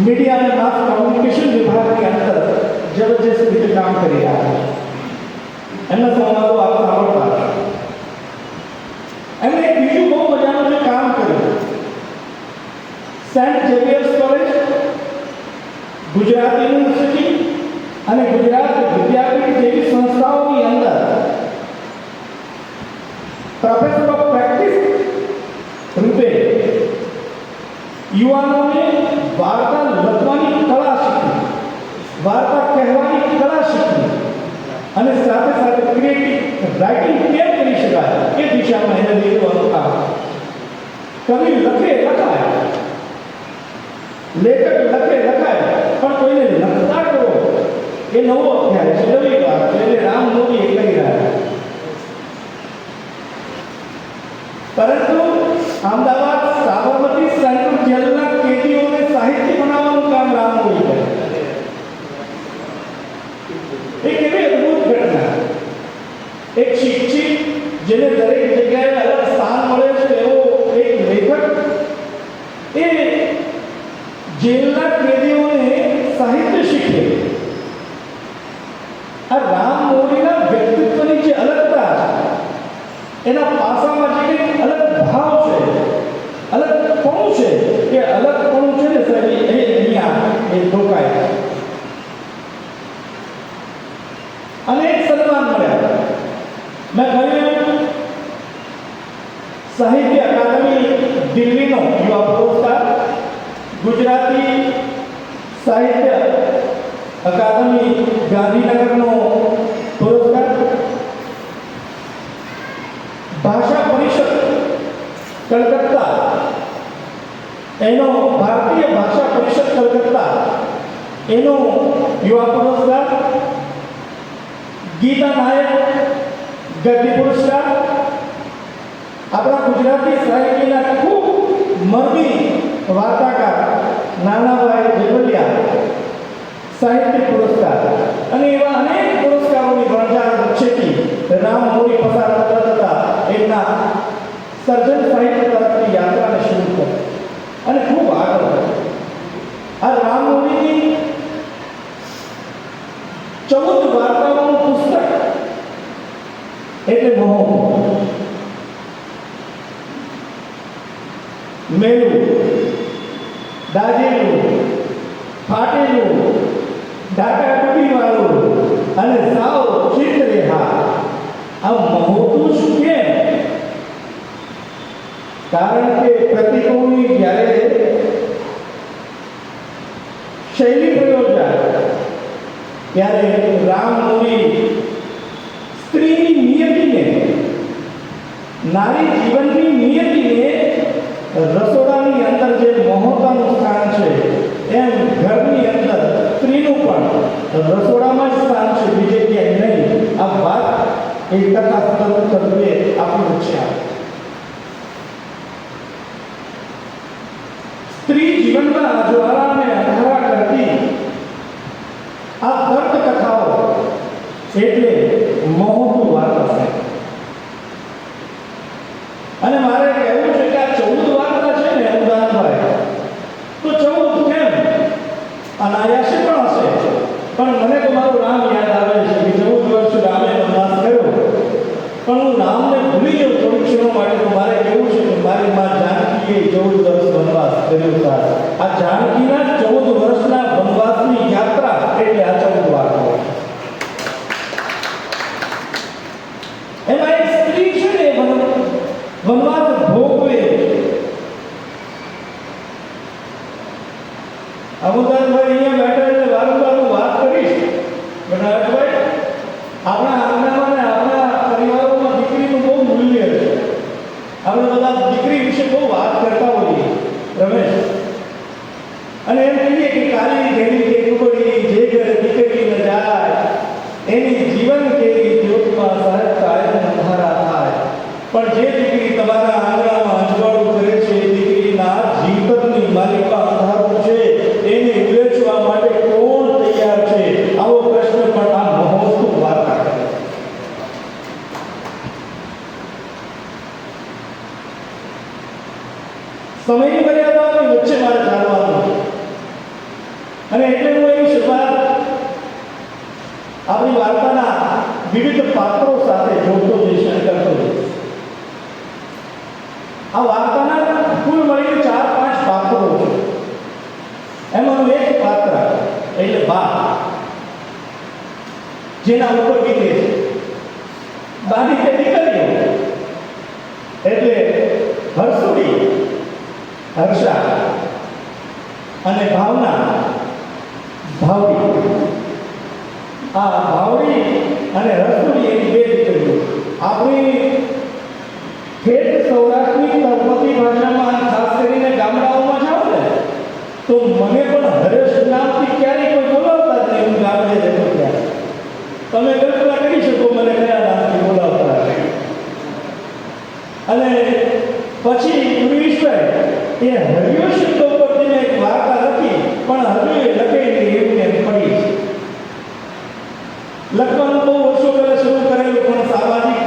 મીડિયા અને માસ કોમ્યુનિકેશન વિભાગની અંદર જબરજસ્ત રીતે કામ કરી રહ્યા છે. એમના સંવાદો આપ સાંભળતા હશો. એમણે એક બીજું બહુ મજાનું જે કામ કર્યું, Saint Xavier's College, Gujarat university અને ગુજરાત વિદ્યાપીઠ જેવી સંસ્થાઓની અંદર પ્રોફેસર ઓફ પ્રેક્ટિસ રૂપે યુવાનોને વાર્તા લખવાની કળા શીખવી, વાર્તા કહેવાની કળા શીખવી અને સાથે સાથે ક્રિએટિવ રાઇટિંગ કેમ કરી શકાય એ દિશામાં એને લઈ જવાનું કામ. કવિ લખાય, લેખક લખાય, પણ કોઈને લખતા કરો એ નવો અધ્યાય છે, નવી વાત છે. એટલે રામ મોદી એ કરી રહ્યા. પરંતુ અમદાવાદ સાબરમતી સેન્ટ્રલ જેલના કેદીઓને સાહિત્ય બનાવવાનું કામ રામ મોદી કરે. એક એવી અદભુત ઘટના, એક શિક્ષિત જેને દરેક જગ્યાએ અલગ સ્થાન મળે છે એવો એક લેખક એ જેલના કેદીઓને સાહિત્ય શીખે. આ રામ મોદીના વ્યક્તિત્વની જે અલગતા છે, એના પાસામાં જે કંઈક અલગ ભાવ છે, અલગપણું છે, એ અલગપણું છે ને સાહેબ એ અહીંયા એ ઢોકાય છે. અનેક સન્માન મળ્યા. મેં કહ્યું સાહિત્ય અકાદમી દિલ્હીનો યુવા પુરસ્કાર, ગુજરાતી સાહિત્ય અકાદમી ગાંધીનગરનો પુરસ્કાર, ભાષા પરિષદ કલકત્તા એનો ભારતીય ભાષા પરિષદ કલકત્તા એનો યુવા પુરસ્કાર, ગીતા નાયક ગદ્ય પુરસ્કાર, આપણા ગુજરાતી સાહિત્યના ખૂબ મરમી વાર્તાકાર નાનાભાઈ જેવલિયા સાહિત્ય પુરસ્કાર અને એવા અનેક પુરસ્કારોની વણઝાર વચ્ચેથી રામ મોદી પસાર થતા એમના સર્જન સાહિત્ય તરફની યાત્રાને શરૂ કરી અને ખૂબ આગળ વધી. આ રામ મોદીની 14 વાર્તાઓનું પુસ્તક એટલે મોહ. મેલું, દાજેલું, ફાટેલું, ડાટાડૂબીવાળું અને સાવ ચિત્રેહા. આ મહોતું શું કેમ? કારણ કે પ્રતિકોની જ્યારે શૈલી પ્રયોજાય ત્યારે રામ મોદી સ્ત્રીની નિયતિને, નારી જીવનની નિયતિને રસોડાની અંદર જે મહોતાનું સ્થાન છે એમ ઘરની અંદર સ્ત્રીનું પણ રસોડામાં જ સ્થાન છે, બીજે ક્યાંય નહીં. આ વાત એ કથા સ્વરૂપે આપણી વચ્ચે આવે. સ્ત્રી જીવનમાં જ્વાળાને અંધારા કરતી આ દર્દ કથાઓ એટલે મહોતું વાર્તા છે. અને મારે કહેવું છે કે આ 14 વાર્તા છે ને અમદાવાદભાઈ, તો 14 કેમ? અનાયાસે પણ હશે, પણ મને તો મારું નામ યાદ આવે છે કે 14 વર્ષ રામે વનવાસ કર્યો. પણ હું નામને ભૂલી ગયો થોડી ક્ષણો માટે. તો મારે કહેવું છે કે મારી માં જાનકીએ 14 વર્ષ વનવાસ કર્યો હતા. આ જાનકીના 14 વર્ષના વનવાસની યાત્રા એટલે આ 14 વાર્તાઓ. એમાં એક સ્ત્રી છે ને વનવાસ ભોગવે. અમુદાનભાઈ અહીંયા બેઠા એટલે વારંવાર હું વાત કરીશ. બનાવટભાઈ, આપણા આંગણામાં ને આપણા પરિવારોમાં દીકરીનું બહુ મૂલ્ય છે. આપણે બધા દીકરી વિશે બહુ વાત કરતા હોઈએ રમેશ, અને એમ કહીએ કે કાલી ઘેરી કે કુકડી જે ઘરે દીકરી ન જાય એની જીવન કેવી જ્યોતમાં સહજ કાયમ અંધારા થાય. પણ જે દીકરી તમારા આંગણામાં અજવાળું કરે છે એ દીકરીના જીવનની માલિકા અંધારું છે, એને ઉલેચવા માટે કોણ તૈયાર છે? આવો પ્રશ્ન પણ આ મહોત્સવ વાર્તા કરે. સમયની મર્યાદાઓની વચ્ચે મારે ચાલવાનું છે અને એટલે હું એની શરૂઆત આપણી વાર્તાના વિવિધ પાત્રો સાથે જોડતો જઈશ અને કરતો જઈશ. આ વાર્તાના કુલ મળીને 4-5 પાત્રો છે. એમાંનું એક પાત્ર એટલે બા, જેના ઉપર વીતે છે. બાની તે દીકરીઓ એટલે હર્ષુડી, હર્ષા અને ભાવના, ભાવડી. આ ભાવડી અને હર્ષુડી એની 2 દીકરીઓ. તો મને પણ હરેશ નામથી ક્યારેય કોઈ બોલાવતા જ નહીં. હું ગામડે રહેતો ત્યારે તમે કલ્પના કરી શકો મને કયા નામથી બોલાવતા હશે. અને પછી ગુરુવીશભાઈ એ હરિયો શબ્દ ઉપરથી મેં એક વાર્તા લખી, પણ હજુ એ લખેલી એવું ને એમ પડી છે. લખવાનું બહુ વર્ષો પહેલા શરૂ કરેલું, પણ સામાજિક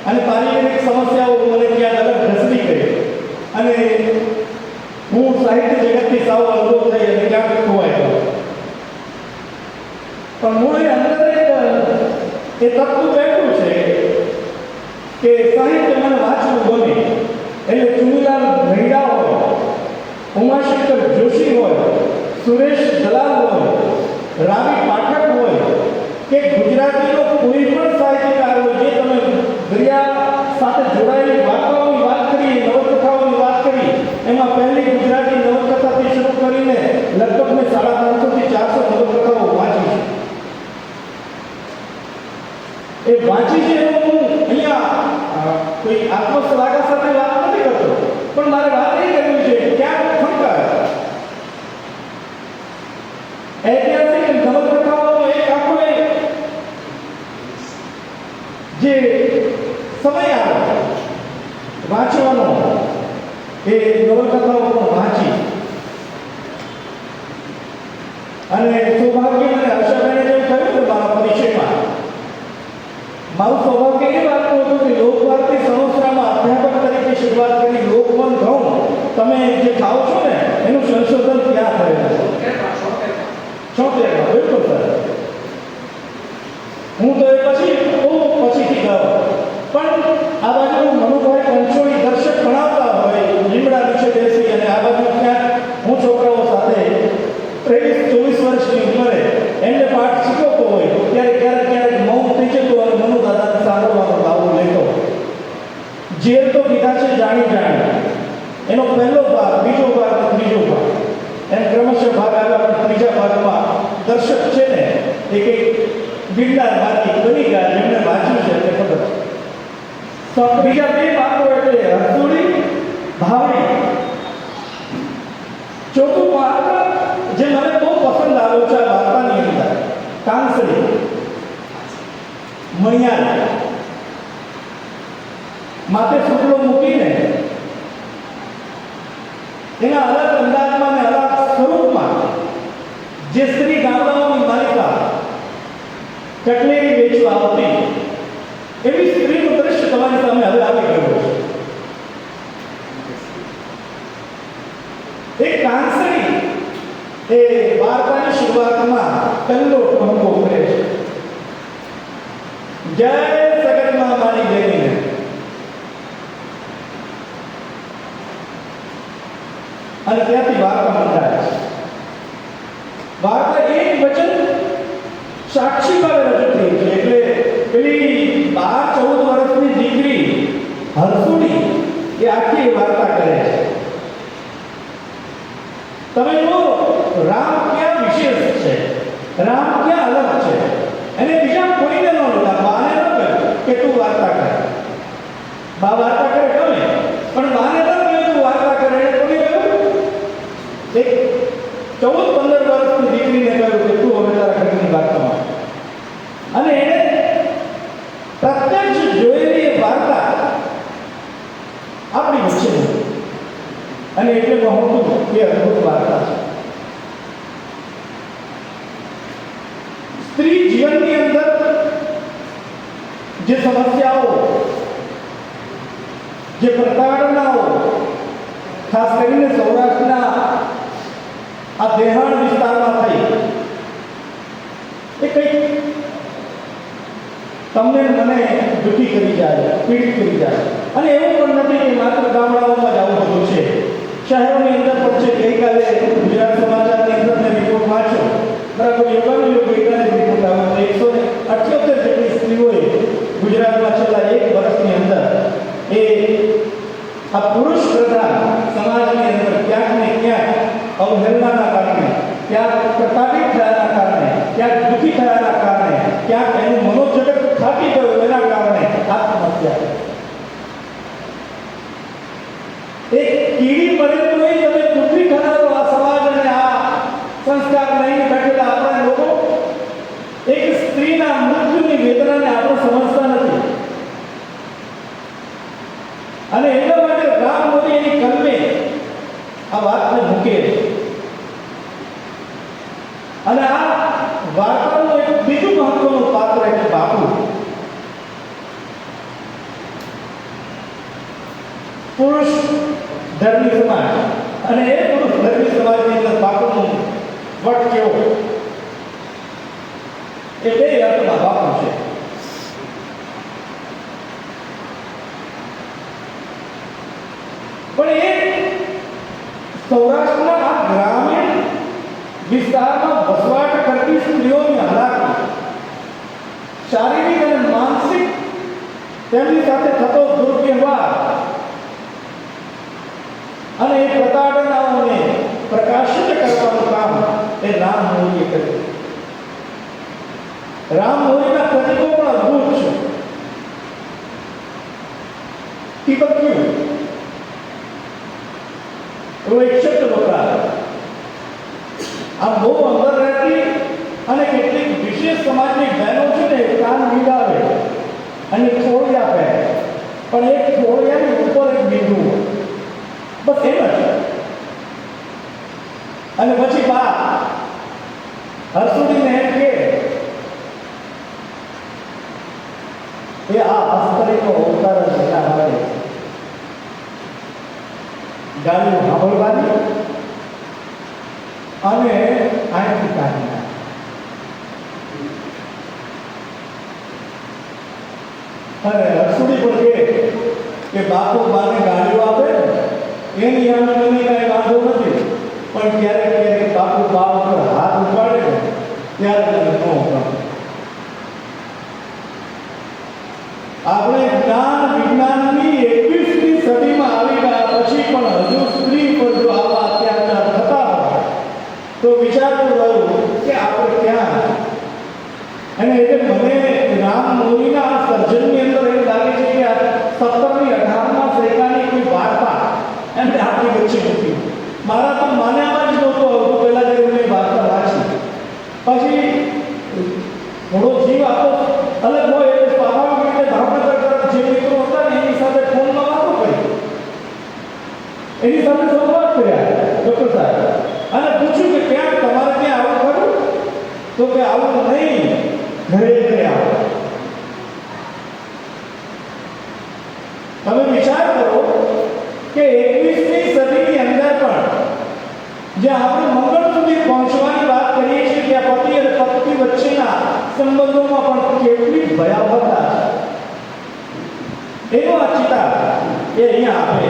અને પારિવારિક સમસ્યાઓ મને ક્યાંક અલગ ઢસડી ગઈ અને હું સાહિત્ય જગતથી સાવ અનુભવ થઈ અને ક્યાંક ખોવાઈ ગયો. પણ મૂળ અંદર એ તત્વ બેઠું છે કે સાહિત્ય મને વાંચવું ગમે. એટલે ચુનીલાલ મહેડા હોય, ઉમાશંકર જોશી હોય, સુરેશ દલાલ હોય, રાવી પાઠક હોય કે ગુજરાતીનો કોઈ પણ સાહિત્યકાર હોય, જે તમે દરિયા સાથે જોડાયેલી વાર્તાઓની વાત કરી, નવલકથાઓની વાત કરી, એમાં પહેલી ગુજરાતી નવલકથાથી શરૂ કરીને લગભગ મેં 350 થી 400 નવલકથાઓ વાંચી છે. એ વાંચી છે એનું હું અહીંયા કોઈ આત્મશ્લાઘા સાથે વાત નથી કરતો, પણ મારે વાત એ કરવી છે ક્યાંક ફંકાર ઐતિહાસિક નવલકથાઓનો એક આખો જે સમય આવે વાંચવાનો, એ નવલકથાઓ પણ વાંચી અને સૌભાગ્ય મને હર્ષાબેને જેમ કહ્યું ને મારા પરિચયમાં, મારું સૌભાગ્ય એ વાતનું હતું કે લોકવાર્તી સણોસરામાં અધ્યાપક તરીકે શરૂઆત કરી. લોકવન ઘઉં તમે જે ખાઓ છો ને એનું સંશોધન ક્યાં થયેલું છે? 76 બિલકુલ સર. હું તો એ પછી બહુ પછીથી ગયો, પણ આ બાજુ મનુભાઈ કંચોળી દર્શક ભણાવતા હોય લીમડા નીચે બેસી, અને આ બાજુ ક્યાંક હું છોકરાઓ સાથે 23-24 વર્ષની ઉંમરે એમને પાઠ શીખવતો હોય ત્યારે ક્યારેક મૌન થઈ જતું અને મનુ દાદાને સાંભળવાનો લાવો લેતો. ઝેર તો કીધા છે જાણી જાણી, એનો પહેલો ભાગ, બીજો ભાગ અને ત્રીજો ભાગ એમ ક્રમશઃ ભાગ આવ્યા. પણ ત્રીજા ભાગમાં દર્શક છે ને એ કંઈક ગિરનારમાંથી બની ગયા, જેમને વાંચ્યું છે તે ખબર. તો બીજા બે ભાગો એટલે હરસુડી, ભાવડી. ચોથું ભાગ જે મને બહુ પસંદ આવ્યો છે આ વાર્તાની અંદર, કાંસળી, મણિયાર, માથે સુટલો મૂકીને એના અલગ અંદાજમાં અને અલગ સ્વરૂપમાં જે સ્ત્રી ગામડાઓની માલિકા કટલેરી વેચવા આવતી, એવી સ્ત્રીનું દ્રશ્ય તમારી સામે હવે આવી ગયું છે. એક કાંસળી એ વાર્તાની શરૂઆતમાં પહેલો ટહુકો કરે છે, જય સગતમાં મારી બેનીને. અને ત્યાંથી વાર્તા મંડાય છે. વાર્તા એક વચન સાક્ષી ભાવે રજૂ થઈ છે. એટલે પેલી 12-14 વર્ષની દીકરી હરસુડી એ આખી વાર્તા કરે છે. તમે જો રામ ક્યાં વિશેષ છે, રામ ક્યાં અલગ છે, એને બીજા કોઈને ન લીધા. બાને ન કહ્યું કે તું વાર્તા કર, બા વાર્તા કરે ગમે, પણ બાને ન કહ્યું તું વાર્તા કરે. એને કોને કહ્યું? એક 14-15 વર્ષની દીકરીને કહ્યું કે તું હવે તારા ઘરની વાર્તામાં. અને એને પ્રત્યક્ષ જોયેલી એ વાર્તા આપણી વચ્ચે હતી. અને એટલે કહું છું કે અદ્ભુત વાર્તા છે. સ્ત્રી જીવનની અંદર જે સમસ્યાઓ, જે પ્રતાડનાઓ, ખાસ કરીને સૌરાષ્ટ્રના આ દેહાણ વિસ્તારમાં થઈ, એ કંઈક તમને મને દુઃખી કરી જાય, પીડિત કરી જાય. અને એવું પણ નથી કે માત્ર ગામડાઓમાં જ આવું બધું છે, શહેરોની અંદર પણ છે. ગઈકાલે ગુજરાત સમાચારની અંદર મેં રિપોર્ટ વાંચ્યો, બરાબર, યોગાનું યોગ ગઈકાલે રિપોર્ટ આવ્યો. 178 જેટલી સ્ત્રીઓએ ગુજરાતમાં છેલ્લા 1 વર્ષની અંદર એ આ પુરુષ પ્રધાન સમાજની અંદર ક્યાંક ને ક્યાંક અવહેલનાના કારણે, ક્યાંક પ્રતાડિત થયાના કારણે, ક્યાંક દુઃખી થયાના કારણે, ક્યાંક એનું મનોજગત થાકી ગયું એના કારણે આત્મહત્યા. એક કીડી મરે તો તમે દુઃખી થનારો આ સમાજ અને આ અને એના માટે રામ મોરી એની કલમે આ વાતને મૂકે છે. અને આ વાર્તાનું એક બીજું મહત્વનું પાત્ર એટલે બાપુ. પુરુષ ધર્મી સમાજ અને એ પુરુષ ધર્મી સમાજની અંદર બાપુનું વટ કેવો એ બે અર્થમાં બાપુ છે. પણ એ સૌરાષ્ટ્રના આ ગ્રામીણ વિસ્તારમાં વસવાટ કરતી સ્ત્રીઓની હાલાકી, શારીરિક અને માનસિક તેમની સાથે થતો દુર્વ્યવહાર અને એ પ્રતાડનાઓને પ્રકાશિત કરવાનું કામ એ રામ મોરીએ કર્યું. રામ મોરીના પ્રતીકો પણ અદ્ભુત છે. ટીપક્યું એવો એક શબ્દ વપરાય. આ બહુ અંદર રહેતી અને કેટલીક વિશેષ સમાજની બહેનો છે ને કાન મીડાવે અને થોડી આપે, પણ એક થોડિયાની ઉપર એક બિંદુ બસ એમ જ. અને પછી બા હરસુડીને એમ કે એ આ અસ્તરીનો અવતાર જ એના માટે ગાડીઓ સાંભળવાની અને આંખી કાઢી નાખી. અને હરસુડી પણ કે બાપુ બાને ગાડીઓ આપે એની આમ મને કાંઈ વાંધો નથી, પણ ક્યારેક ક્યારેક બાપુ બા ઉપર હાથ ઉપાડે ને ત્યારે તમે ન કરો. આપણે જ્ઞાન વિજ્ઞાનની 21મી સદીમાં આવી ગયા પછી પણ હજુ સ્ત્રી પર જો આવા અત્યાચાર થતા હોય તો વિચારવું રહ્યું કે આપણે ક્યાં. અને એટલે મને રામ મોરીના આ સર્જનની અંદર એમ લાગે છે કે 17મી 18મા સૈકાની કોઈ વાર્તા એમને આપણી વચ્ચે મૂકી. મારા તો માન્યામાં જ નહોતું આવતું પહેલાં જ્યારે મેં વાર્તા વાંચી. પછી થોડો જીવ આપણો અલગ હોય એટલે સ્વાભાવિક રીતે ભાવનગર તરફ જે મિત્રો હતા ને એની સાથે ફોનમાં વાતો કરી, એની સાથે સંવાદ કર્યા ડૉક્ટર સાહેબ, અને પૂછ્યું કે ક્યાંક તમારે ત્યાં આવું ખરું? તો કે આવું નહીં, ઘરે ઘરે આવો. તમે વિચાર કરો કે 21મી સદીની અંદર પણ જ્યાં આપણે મંગળ સુધી પહોંચવાની વાત કરીએ છીએ ત્યાં પતિ અને પત્ની વચ્ચેના સંબંધોમાં પણ કેટલી ભયાવહતા છે એનો આ ચિતાર એ અહીંયા આપે.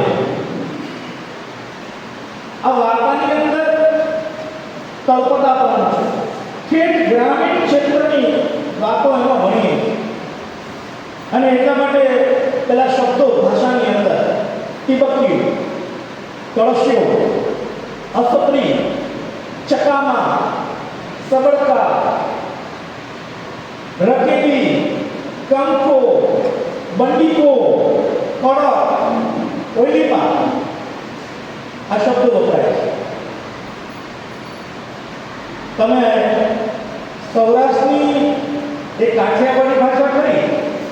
આ વાર્તાની અંદર કલ્પના પણ છે. ઠેઠ ગ્રામીણ ક્ષેત્રની વાતો એમાં ભણીએ અને એટલા માટે પેલા શબ્દો ભાષાની અંદર ટીપક્યું, કળશ્યો, અસપરી, ચકામા, સબડકા, રકેબી, કંકો, બંડીકો, કડક, ઓઈલીપા આ શબ્દો વપરાય છે. તમે સૌરાષ્ટ્રની એક કાઠિયાવાડી ભાષા ખરી,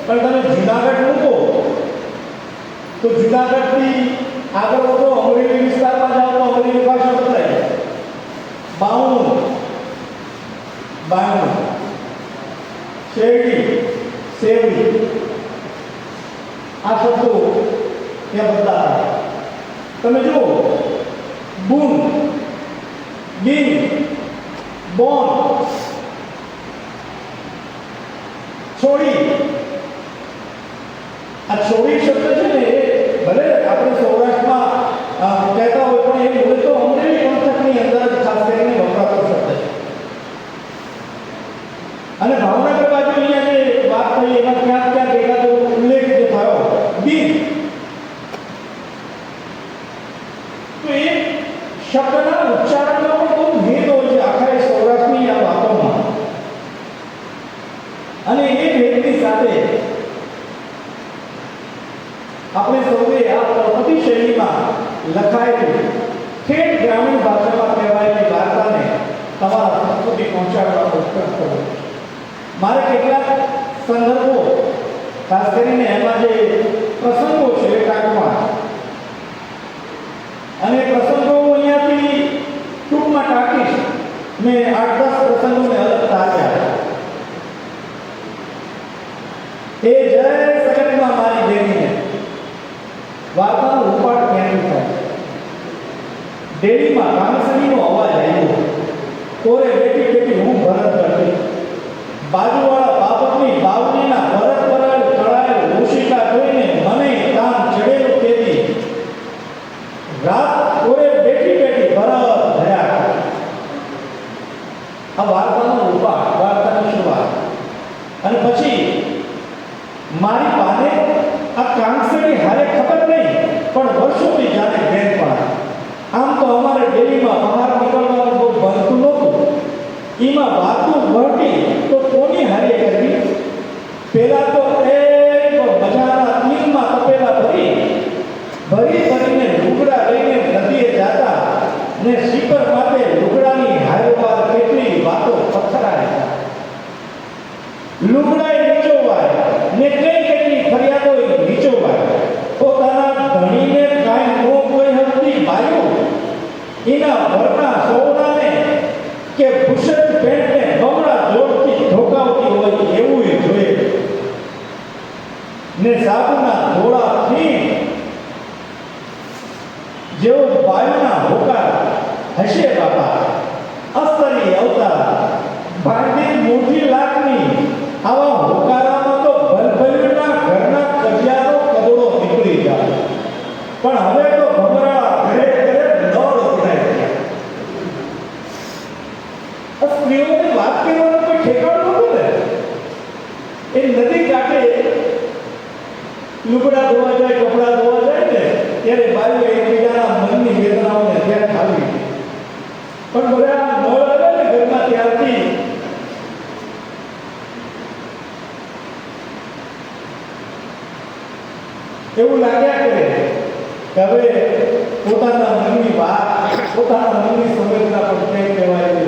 પણ તમે જુનાગઢ મૂકો તો જુનાગઢથી આગળ વધો અમરેલી વિસ્તારમાં જાઓ તો અમરેલી ભાષા બદલાય. બાવણું, બાયણું, શેરડી, સેવડી આ શબ્દો ત્યાં બદલાતા. તમે જુઓ બૂન, બિન, બોન, છોડી. આ છોડી શબ્દ છે ને એ ભલે આપણે સૌરાષ્ટ્રમાં કહેતા હોય પણ એ બોલે તો અમરેલી પંથકની અંદર જ ખાસ કરીને વપરાતો શબ્દ છે. અને ભાવનગર બાજુ અહીંયા જે વાત થઈ એમાં ક્યાંક ક્યાંક એકાદો ઉલ્લેખ જે થયો બિન, તો એ શબ્દના ઉચ્ચારણનો પણ બહુ ભેદ હોય છે આખા સૌરાષ્ટ્રની આ વાતોમાં. અને એ ભેદની સાથે આપણે સૌએ આ પ્રગતિ શૈલીમાં લખાયેલી ઠેઠ ગ્રામીણ ભાષામાં કહેવાયેલી વાર્તાને તમારા સુધી પહોંચાડવાનો પ્રયત્ન કર્યો. મારે કેટલાક સંદર્ભો ખાસ કરીને એમાં જે પ્રસંગો છે ટાંકમાં, અને પ્રસંગો હું અહીંયાથી ટૂંકમાં ટાંકીશ. મેં 8-10 પ્રસંગોને અલગ ટાંક્યા. એ જય સગતમાં મારી દેવીને વાર્તાનો ઉપાડ ક્યાંથી થાય? દેવીમાં કાંસળીનો અવાજ આવ્યો. કોરે બેઠી બેઠી હું ભરત કરતી. બાજુવાળા બાબતની બાવલીના ભરત કરાયેલ ચડાયેલ ઋષિકા જોઈને મને કામ ચડેલું તેથી રાત કોરે બેઠી બેઠી ભરત ભર્યા. આ વાર્તાનો ઉપાડ, વાર્તાની શરૂઆત. અને પછી મારી પાને આ કાંસળી હારે ખબર નહીં, પણ વર્ષોથી જાણે બેન પાડે. આમ તો અમારે ડેલીમાં બહાર નીકળવાનું બહુ બનતું નહોતું. એમાં વાતું વળતી તો કોની હારે કરવી? પહેલા તો એક મજાના તીરમાં તપેલા ભરીને લુગડા લઈને નદીએ જાતા ને શિખર માટે લુગડાની હારેવાર કેટલી વાતો પથરાય. લુગડાએ નીચોવાય ને કેટલી ફરિયાદો નીચોવાય. પોતાના ધણીને કાંઈ નો કોઈ હતી બાયું એના વરના સોનાને કે ભૂષણ પેન્ટને બમણા જોડથી ઢોકાવતી હોય એવું જોઈએ. ને સાબુના ધોળાથી જેવો બાયુના હોકાર હશે બાપા. અસ્તરી અવતાર ભાંડી મોટી લાખની આવા હોકારામાં તો ભલભલીના ઘરના કજિયાનો કદડો નીકળી જાય. પણ હવે તો ભમરા ઘરે ઘરે નળ ઉતરાઈ ગયા. સ્ત્રીઓની વાત કરવાનું કોઈ ઠેકાણું નહોતું ને. એ નદી કાંઠે લુગડા ધોવા જાય, કપડા ધોવા જાય ને ત્યારે બાયું એકબીજાના મનની વેદનાઓને ધ્યાન ખાવી. પણ બધા નળ આવે ને ઘરમાં ત્યારથી એવું લાગ્યા કરે કે હવે પોતાના મનની વાત, પોતાના મનની સંવેદના પણ ક્યાંય કહેવાય છે.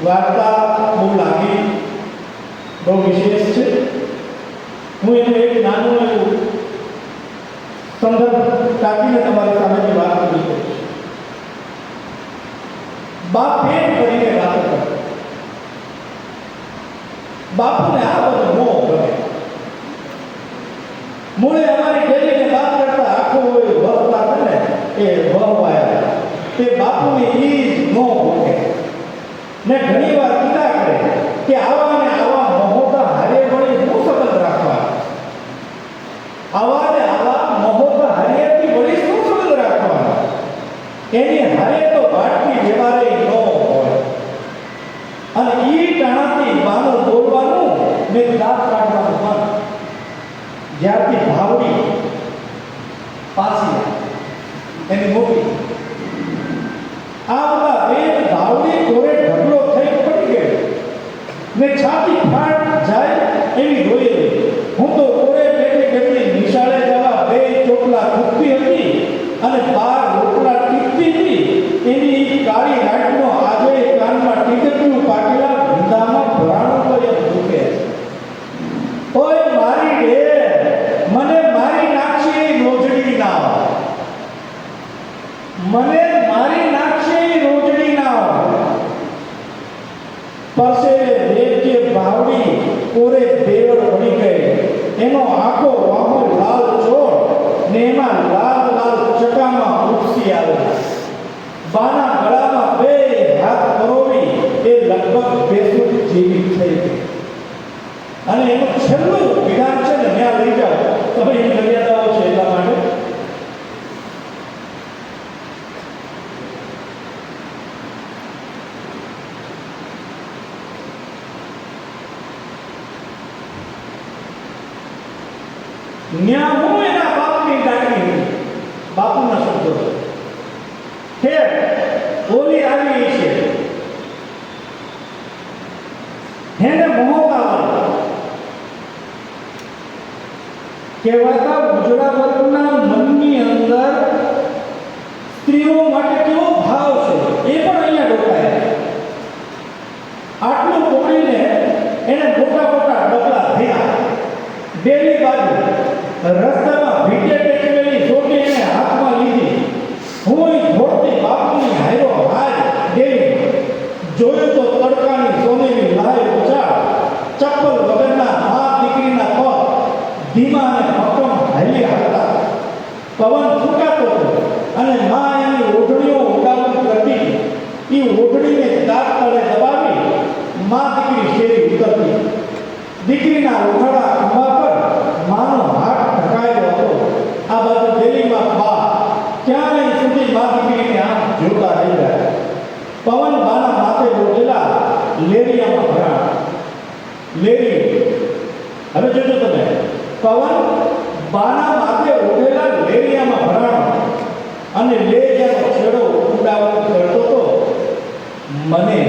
વાર્તા બહુ લાગી, બહુ વિશેષ છે. હું એનું એક નાનું એવું સંદર્ભ ટાંકીને તમારી સામેની વાત કરી શકીશ. બાપ પેટ કરીને વાતો કરે. બાપુને આ બધું મોહ ગમે. મૂળે અમારી ડેલીને વાત કરતા આખો હોય વસતા છે ને એ વહવાયા તે બાપુની ઈ જ નો ભૂકે. ને ઘણી વાર કીધા કરે કે આવા ને આવા મહોતા હારે વળી શું સંબંધ રાખવા? આવા ને આવા મહોતા હારેથી વળી શું સંબંધ રાખવા? એની હારે તો વાટકી વ્યવહારે ન હોય. અને ઈ ટાણાથી બાનું બોલવાનું ને દાંત કાઢવાનું બંધ. જ્યારથી ભાવડી પાછી એની મોટી આ બધા વેદ ભાવડી કોરે ઢગલો થઈ પડી ગયો ને છાતી ફાટ જાય એવી રોયેલી. હું તો કોરે બેઠી બેઠી નિશાળે જવા 2 ચોટલા ખૂટતી હતી અને 12 રોટલા ટીકતી હતી. એની કાળી રાટનો આજે કાનમાં ટીકટ્યું પાકેલા ભૂંડામાં ભરાણું કોઈ દુખે. ઓય મારી ડે મને મારી નાખશે રોજડી ના. મને મારી નાખશે રોજડી ના. પરસેવે રેજે ભાવડી કોરે બેવડ બની ગઈ. એનો આખો વાહો લાલ ચોળ ને એમાં લાલ લાલ ચકામાં ઉપસી આવે. બાના ગળામાં 2 હાથ પરોવી એ લગભગ બેસું જીવિત થઈ ગઈ. અને એનું છેલ્લું વિધાન છે ને ત્યાં લઈ જાઓ તમે. એની મર્યાદાઓ છે એટલા માટે ન્યા હું એના બાપની દાટી હતી. બાપુના શબ્દો છે ઓલી આવી છે હેને મોહતા કહેવાતા ઉજળા વર્ગના મનની અંદર સ્ત્રીઓ માટે કેવો ભાવ છે એ પણ અહીંયા ડોકાય. આટલું પકડીને એને મોટા મોટા ડગલા થયા. બેની બાજુ માં દીકરી શેરી ઉતરતી. દીકરીના ઉઠાડા ખંભા પર માનો હાથ ઢકાયેલો હતો. આ બાજુ ડેલીમાં બા ક્યાંય સુધી માં દીકરીને આમ જોતા રહી ગયા. પવન બાના માથે ઓઢેલા લેરિયામાં ભરાણા. લેરી, હવે જોજો તમે, પવન બાના માથે ઓઢેલા લેરિયામાં ભરાણો અને લેરિયાનો છેડો ઉડાવતો કરતો તો મને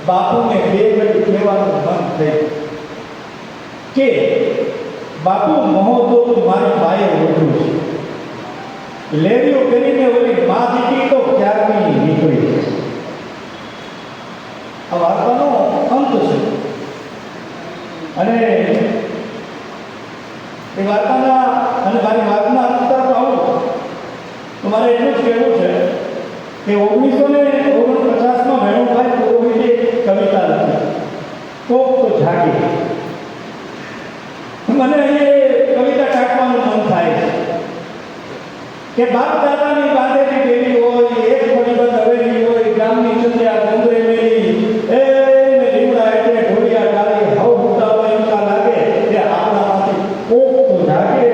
બાપુને બે ઘડી કહેવાનું મન થયું કે બાપુ મહોદો મારી બાએ ઓઢું છે. લેરીઓ કરીને ઓલી મા દીકરી તો ક્યારની નીકળી. આ વાર્તાનો અંત છે અને એ વાર્તાના અને મારી વાતના અંત તરફ આવું તો મારે એટલું જ કહેવું છે કે 1949માં વેણુભાઈ પુરોહિતે કવિતા લખી, કોક તો જાગે. મને અહીંયા કવિતા કાઢવાનું મન થાય છે કે બાપ દાદાની બાંધેલી ડેરી હોય, એક પડીબંધ હવેલી હોય, ગામની ચંદ્યા ગંદરે મેલી એ લીમડા એટલે ઢોળિયા ડાળી હવ ઉડાવવા એમકા લાગે કે આપણામાંથી કોક તો જાગે,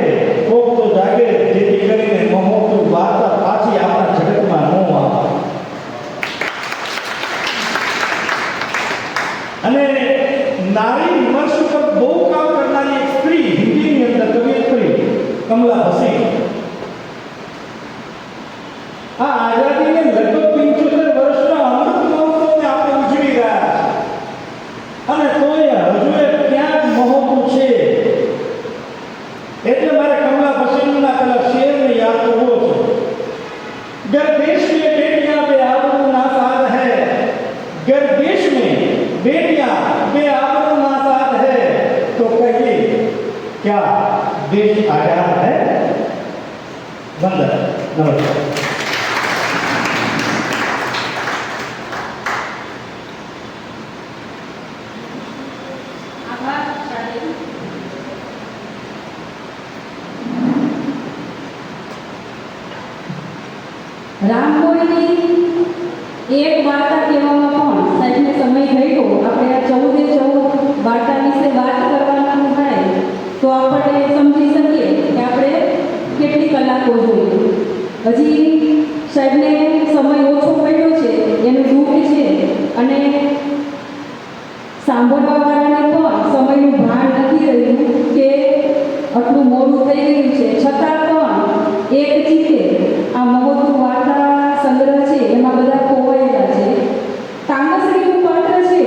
કોક તો જાગે, જેથી કરીને મહોત્સવ વાર્તા પાછી આપણા જગતમાં ન આવે. અને નારી વિમર્શ ઉપર બહુ કામ કરનારી એક સ્ત્રી હિન્દીની અંદર કવિયત્રી કમલા હસીન આ આઝાદીને લગભગ 75 વર્ષના અમૃત મહોત્સવને આપણે ઉજવી રહ્યા છે અને તોય હજુ ક્યાંક મહોત્સવ છે. એટલે મારે કમલા હસીનના પેલા શેરને યાદ કરવો છે. गर देश में बेटियां बेआबरू नासाद है, गर देश में बेटियां बेआबरू नासाद है तो कहिए क्या देश आजाद है? वंदन, नमस्कार. રામકોળીની એક વાર્તા કહેવામાં પણ સાહેબને સમય ગયો. આપણે આ 14 વાર્તા વિશે વાત કરવાનું થાય તો આપણે સમજી શકીએ કે આપણે કેટલી કલાકો જોઈએ. હજી સાહેબને સમય ઓછો પડ્યો છે એનું દુઃખ છે અને સાંભળવાવાળાને પણ સમયનું ભાન નથી રહ્યું કે આટલું મોડું થઈ ગયું છે. છતાં પણ એક ચીતે આ મહોત્સવ વાર્તા સંગ્રહ છે એમાં બધા ખોવાયેલા છે. તાંગશ્રીનું પાત્ર છે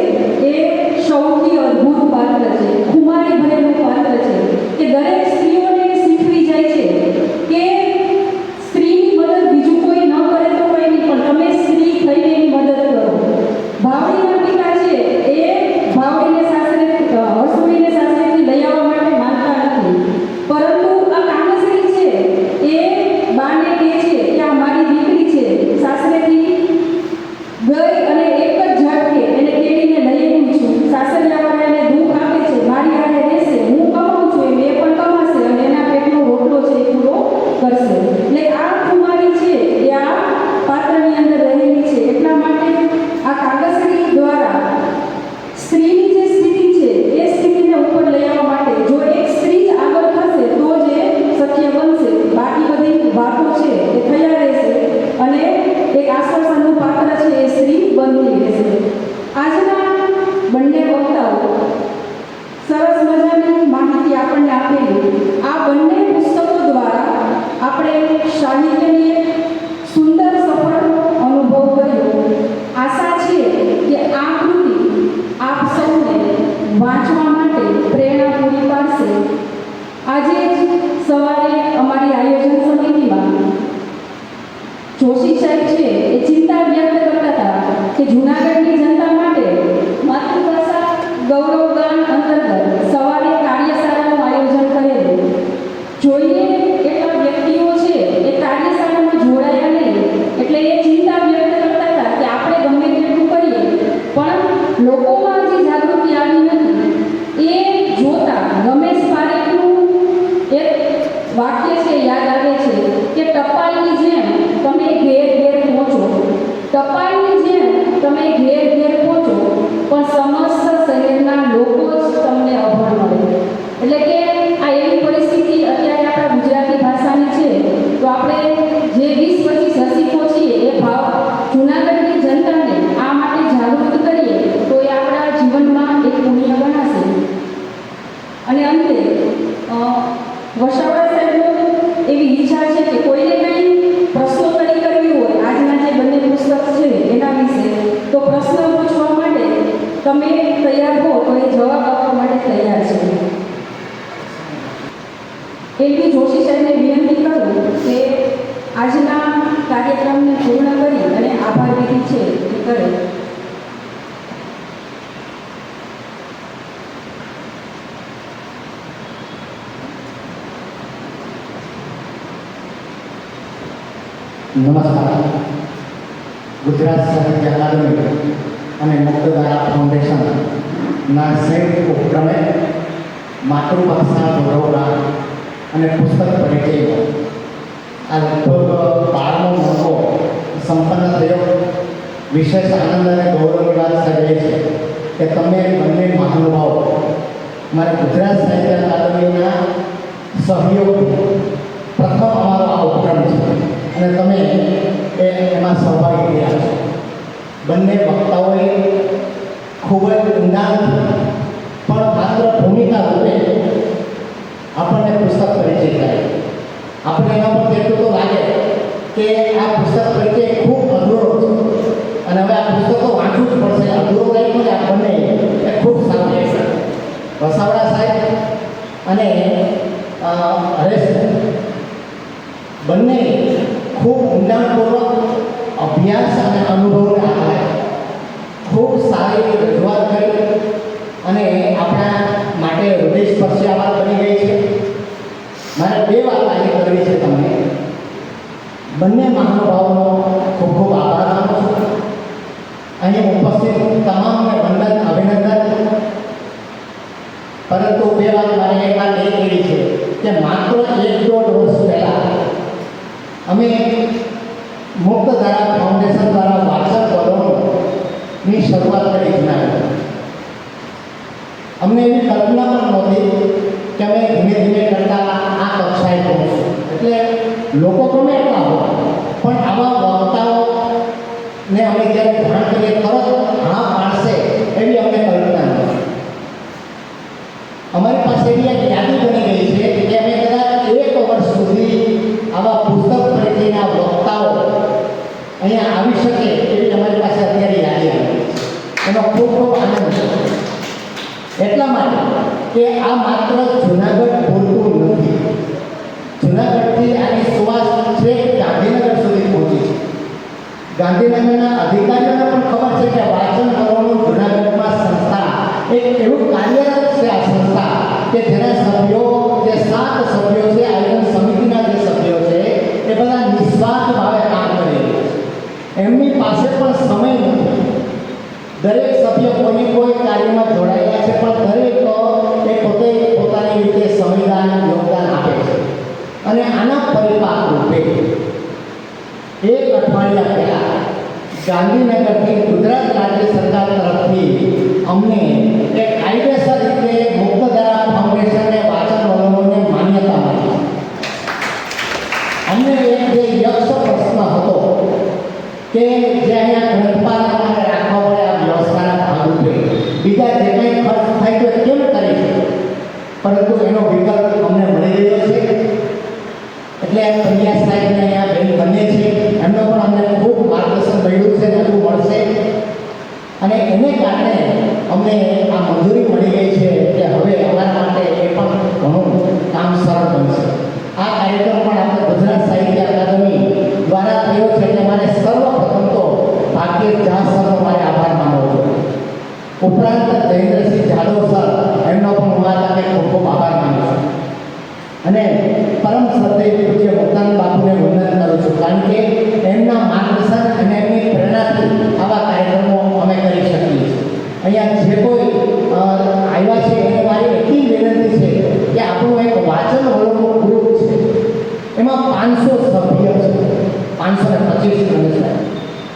એ સૌથી અદ્ભુત પાત્ર છે, ખુમારી ભરેલું પાત્ર છે કે દરેક સ્ત્રીઓને શીખવી જાય છે કે સ્ત્રીની મદદ બીજું કોઈ ન કરે તો કંઈ નહીં, પણ તમે સ્ત્રી થઈને એની મદદ કરો. ભાવડીના પિતા છે એ ભાવડીને સાસરે હસુડીને સાસરેથી લઈ આવવા માટે માનતા નથી, પરંતુ આ તાંગશ્રી છે એ બાને કહે છે કે આ મારી દીકરી છે, સાસરેથી ગઈ અને એક જ ઝાટકે એને તેડીને લઈ આવી છું. સાસરિયાવાળા એને દુઃખ આપે છે, મારી હારે રહેશે, હું કમાઉં છું એમ એ પણ કમાશે અને એના પેટનો રોટલો છે એ પૂરો કરશે. એટલે આ કુમારી છે એ આ પાત્રની અંદર રહેલી છે. એટલા માટે આ કાગશ્રી દ્વારા સ્ત્રીની જે સ્થિતિ છે એ સ્થિતિને ઉપર લઈ આવવા માટે જો એક સ્ત્રી જ આગળ થશે તો જ એ શક્ય બનશે. બાકી બધી વાતો છે એ થયા રહેશે અને એક આશ્વાસનનું પાત્ર છે એ સ્ત્રી બનતી રહેશે. આજના બંને વક્તાઓ સરસ મજાની માહિતી આપણને આપેલી. આ બંને પુસ્તકો દ્વારા આપણે સાહિત્યની એક સુંદર સફળ અનુભવ કર્યો. આશા છે કે આ કૃતિ આપ સૌને વાંચવા માટે પ્રેરણા પૂરી પાડશે. આજે જ સવારે અમારી આયોજન સમિતિમાં જોશી સાહેબ છે એ ચિંતા વ્યક્ત કરતા હતા કે જૂનાગઢની જનતા માટે માતૃભાષા ગૌરવગાન અંતર્ગત સવારે કાર્યશાળાનું આયોજન કરેલું. જોઈએ એટલા વ્યક્તિઓ છે એ કાર્યશાળામાં જોડાયા નહીં એટલે એ ચિંતા વ્યક્ત કરતા હતા કે આપણે ગમે તેટલું કરીએ પણ લોકોમાં હજી જાગૃતિ આવી નથી. એ જોતા રમેશ પારેખનું એક વાક્ય છે યાદ આવે છે કે ટપાલની જેમ તમે ઘેર ઘેર પહોંચો, ટપાલની જેમ તમે ઘેર ઘેર પહોંચો પણ સમસ્યા તો પ્રશ્ન પૂછવા માટે તમે તૈયાર હો તો એ જવાબ આપવા માટે તૈયાર છે. એલવી જોશી સાહેબને વિનંતી કરું કે આજના કાર્યક્રમને પૂર્ણ કરી અને આભાર વિધિ છે એ કરે. નમસ્કાર. ગુજરાત સાહિત્ય અકાદમી અને મુક્તધારા ફાઉન્ડેશનના સંયુક્ત ઉપક્રમે માતૃભાષા ગૌરવના અને પુસ્તક પરિચયનો આ લગભગ 12મો મોકો સંપન્ન થયો. વિશેષ આનંદ અને ગૌરવની વાત સર્જાઈ છે કે તમે બંને મહાનુભાવો મારા ગુજરાત સાહિત્ય અકાદમીના સહયોગથી પ્રથમ અમારો આ ઉપક્રમ છે અને તમે એમાં સહભાગી થયા છો. બંને વક્તાઓએ ખૂબ જ ઊંડાણથી પણ માત્ર ભૂમિકા રૂપે આપણને પુસ્તક પરિચય કરાય. આપણે એના પર એટલું તો લાગે કે આ પુસ્તક પરિચય ખૂબ અધૂરો છે અને હવે આ પુસ્તકો વાંચવું જ પડશે. અધૂરો લાગ્યું ને આ બંને એ ખૂબ સારું છે. વસાવડા સાહેબ અને હરેશ બંને ખૂબ ઊંડાણપૂર્વક અભ્યાસ અને અનુભવને આધારે ખૂબ સારી રજૂઆત કરી અને આપણા માટે હૃદયસ્પર્શી આ વાત બની ગઈ છે. મારે 2 વાત આજે કરવી છે તમને. બંને મહાનુભાવોનો ખૂબ ખૂબ આભાર માનું છું. અહીં ઉપસ્થિત તમામને વંદન અભિનંદન. પરંતુ 2 વાત મારે એક વાત એ કરી છે કે માત્ર 1-1.5 વર્ષ પહેલાં અમે મુક્તધારા ફાઉન્ડેશન દ્વારા વાચક વલણોની શરૂઆત કરી જણાવી. અમને એવી કલ્પના પણ નહોતી કે અમે ધીમે ધીમે કરતાં આ કક્ષાએ પહોંચીશું. એટલે લોકો ગમે એટલા હોય પણ આવા વક્તાઓને અમે જ્યારે જાણ કરીએ તરત હા પાડશે એવી અમને કલ્પના નથી. અમારી પાસે એવી એક યાદી બની ગઈ છે કે અમે કદાચ 1 વર્ષ સુધી આવા પુસ્તક પરિચયના વક્તાઓ અહીંયા આવી શકે એવી અમારી પાસે અત્યારે યાદી આવી છે. એનો ખૂબ ખૂબ આનંદ છે. એટલા માટે કે આ માત્ર જૂનાગઢ પૂરતું નથી. જૂનાગઢથી આની સુવાસ છેક ગાંધીનગર સુધી પહોંચી છે. ગાંધીનગરના અધિકારીઓને પણ ખબર છે કે વાંચન કરવાનું જૂનાગઢમાં સંસ્થા એક એવું કાર્યરત છે. આ સંસ્થા કે જેના સભ્યો જે 7 સભ્યો છે, આયોજન સમિતિના જે સભ્યો છે એ બધા નિસ્વાર્થ ભાવે કામ કરી રહ્યા છે. એમની પાસે પણ સમય નથી. દરેક સભ્ય કોઈને કોઈ કાર્યમાં જોડાયેલા છે પણ દરેક એ પોતે પોતાની રીતે સંવિધાન યોગદાન આપે છે. અને આના પરિપાક રૂપે 1 અઠવાડિયા પહેલાં ગાંધીનગરથી ગુજરાત રાજ્ય સરકાર તરફથી અમને એક કાયદેસર રીતે મુક્તધારા ફાઉન્ડેશનને વાચન વલણોને માન્યતા મળી. અમને એક જે યક્ષ પ્રશ્ન હતો કે જે અહીંયા ગ્રંથપાલ અમારે રાખવા પડે આ વ્યવસ્થાના ભાગરૂપે બીજા જે કંઈ ખર્ચ થાય તો કેમ કરે છે, પરંતુ એનો વિકલ્પ અમને મળી રહ્યો છે. એટલે પંડ્યા સાહેબને અહીંયા બેન બને છે એમનો પણ અમને ખૂબ માર્ગદર્શન મળ્યું છે ને હજુ મળશે. અને એને કારણે અમને આ મંજૂરી મળી ગઈ છે કે હવે અમારા માટે એ પણ ઘણું કામ સરળ બનશે. આ કાર્યક્રમ પણ આપણે ગુજરાત સાહિત્ય અકાદમી દ્વારા થયો છે એટલે મારે સર્વપ્રથમ તો ભાગ્ય ઝા સરનો મારે આભાર માનવો જોઈએ. ઉપરાંત જયેન્દ્રસિંહ જાદવ સર એમનો પણ હું આ તકે ખૂબ ખૂબ આભાર માનું છું. અને પરમ શ્રદ્ધેય પૂજ્ય મુક્તાનંદ બાપુને વંદન કરું છું, કારણ કે એમના માર્ગદર્શન અને એમની પ્રેરણાથી આવા કાર્યક્રમો અમે કરી શકીએ છીએ. અહીંયા જે કોઈ આવ્યા છે એને મારી એટલી વિનંતી છે કે આપણું એક વાચન વલણનું ગ્રુપ છે, એમાં 500 સભ્ય છે. 525 છે.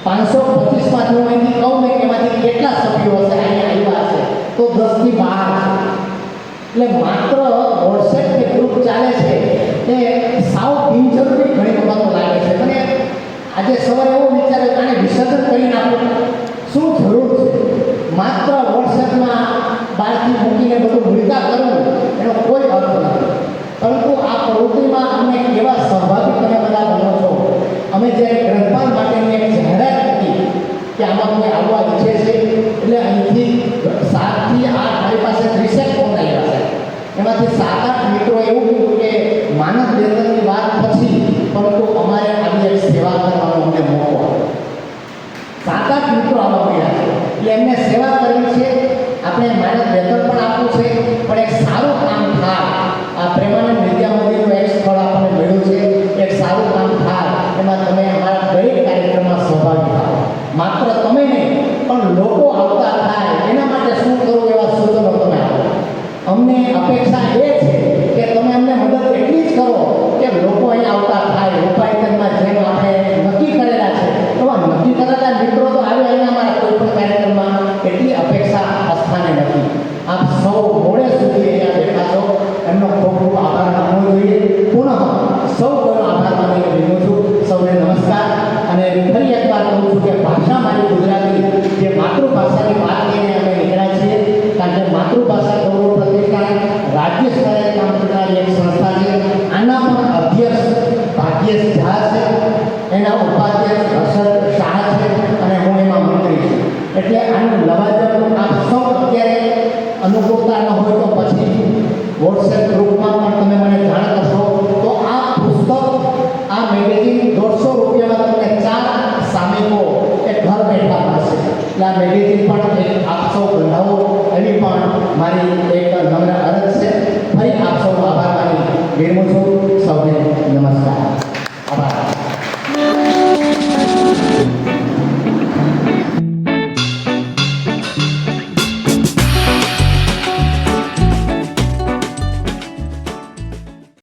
525માંથી હું એની કહું ને કે એમાંથી કેટલા સભ્યો હશે અહીંયા આવ્યા હશે તો 10 થી 12 છે. એટલે માત્ર વોટ્સએપ કે ગ્રુપ ચાલે છે એ સાવ બિનજરૂરી ઘણી વખત લાગે છે. મને આજે સવારે કે આમાં કોઈ આવવા ઈચ્છે છે. એટલે અહીંથી 7 થી 8 મારી પાસે 30 ફોન આવ્યા છે. એમાંથી 7-8 મિત્રો એવું કીધું કે માનવ વેતનની વાત પછી પરંતુ અમારે આવી એક સેવા કરવાનો અમને મોકો આપ્યો. 7-8 મિત્રો આવા મળ્યા છે. એટલે એમને સેવા કરવી છે, આપણે માનવ વેતન પણ આપવું છે, પણ એક સારું કામ થાય. આ પ્રેમાનંદ વિદ્યા મંદિરનું એક સ્થળ આપણને મળ્યું છે, એક સારું કામ થાય એમાં તમે અમારા દરેક કાર્યક્રમમાં સહભાગી થાઓ. માત્ર તમે નહીં પણ લોકો આવતા થાય એના માટે શું કરવું એવા સૂચનો તમે આપો. અમને અપેક્ષા એ છે કે તમે અમને મદદ એટલી જ કરો કે લોકો અહીં આવતા થાય. ઉપાયતનમાં જેમ આપણે નક્કી કરેલા છે એવા નક્કી કરેલા મિત્રો તો આવે અહીં અમારા કોઈ પણ કાર્યક્રમમાં, એટલી અપેક્ષા અસ્થાને નથી. આપ સૌ મોડે સુધી અહીંયા બેઠા છો એમનો ખૂબ ખૂબ આભાર માનવો જોઈએ. પુનઃ સૌ કોઈનો આભાર માનીને વિનવું છું. સૌને નમસ્કાર. અને ફરી એકવાર કહું છું કે ભાષા મારી ગુજરાતી, જે માતૃભાષાની વાત લઈને અમે નીકળ્યા છીએ, કારણ કે માતૃભાષા ગૌરવ પ્રતિષ્ઠાન રાજ્ય સ્તરે કામ કરનારી એક સંસ્થા છે. આના પણ અધ્યક્ષ ભાગ્યેશ ઝા છે, એના ઉપાધ્યક્ષ હર્ષદ શાહ છે અને હું એમાં મંત્રી છું. એટલે આનું લવાજમ આપ સૌ અત્યારે અનુકૂળતા ન હોય તો પછી વોટ્સએપ ગ્રુપમાં પણ તમે મને જાણ કરશો તો આ પુસ્તક, આ મેગેઝિન 150 રૂપિયામાં તમને 4 સામયિકો એ ઘર બેઠા મળશે. એટલે આ મેગેઝિન પણ એક આપ સૌ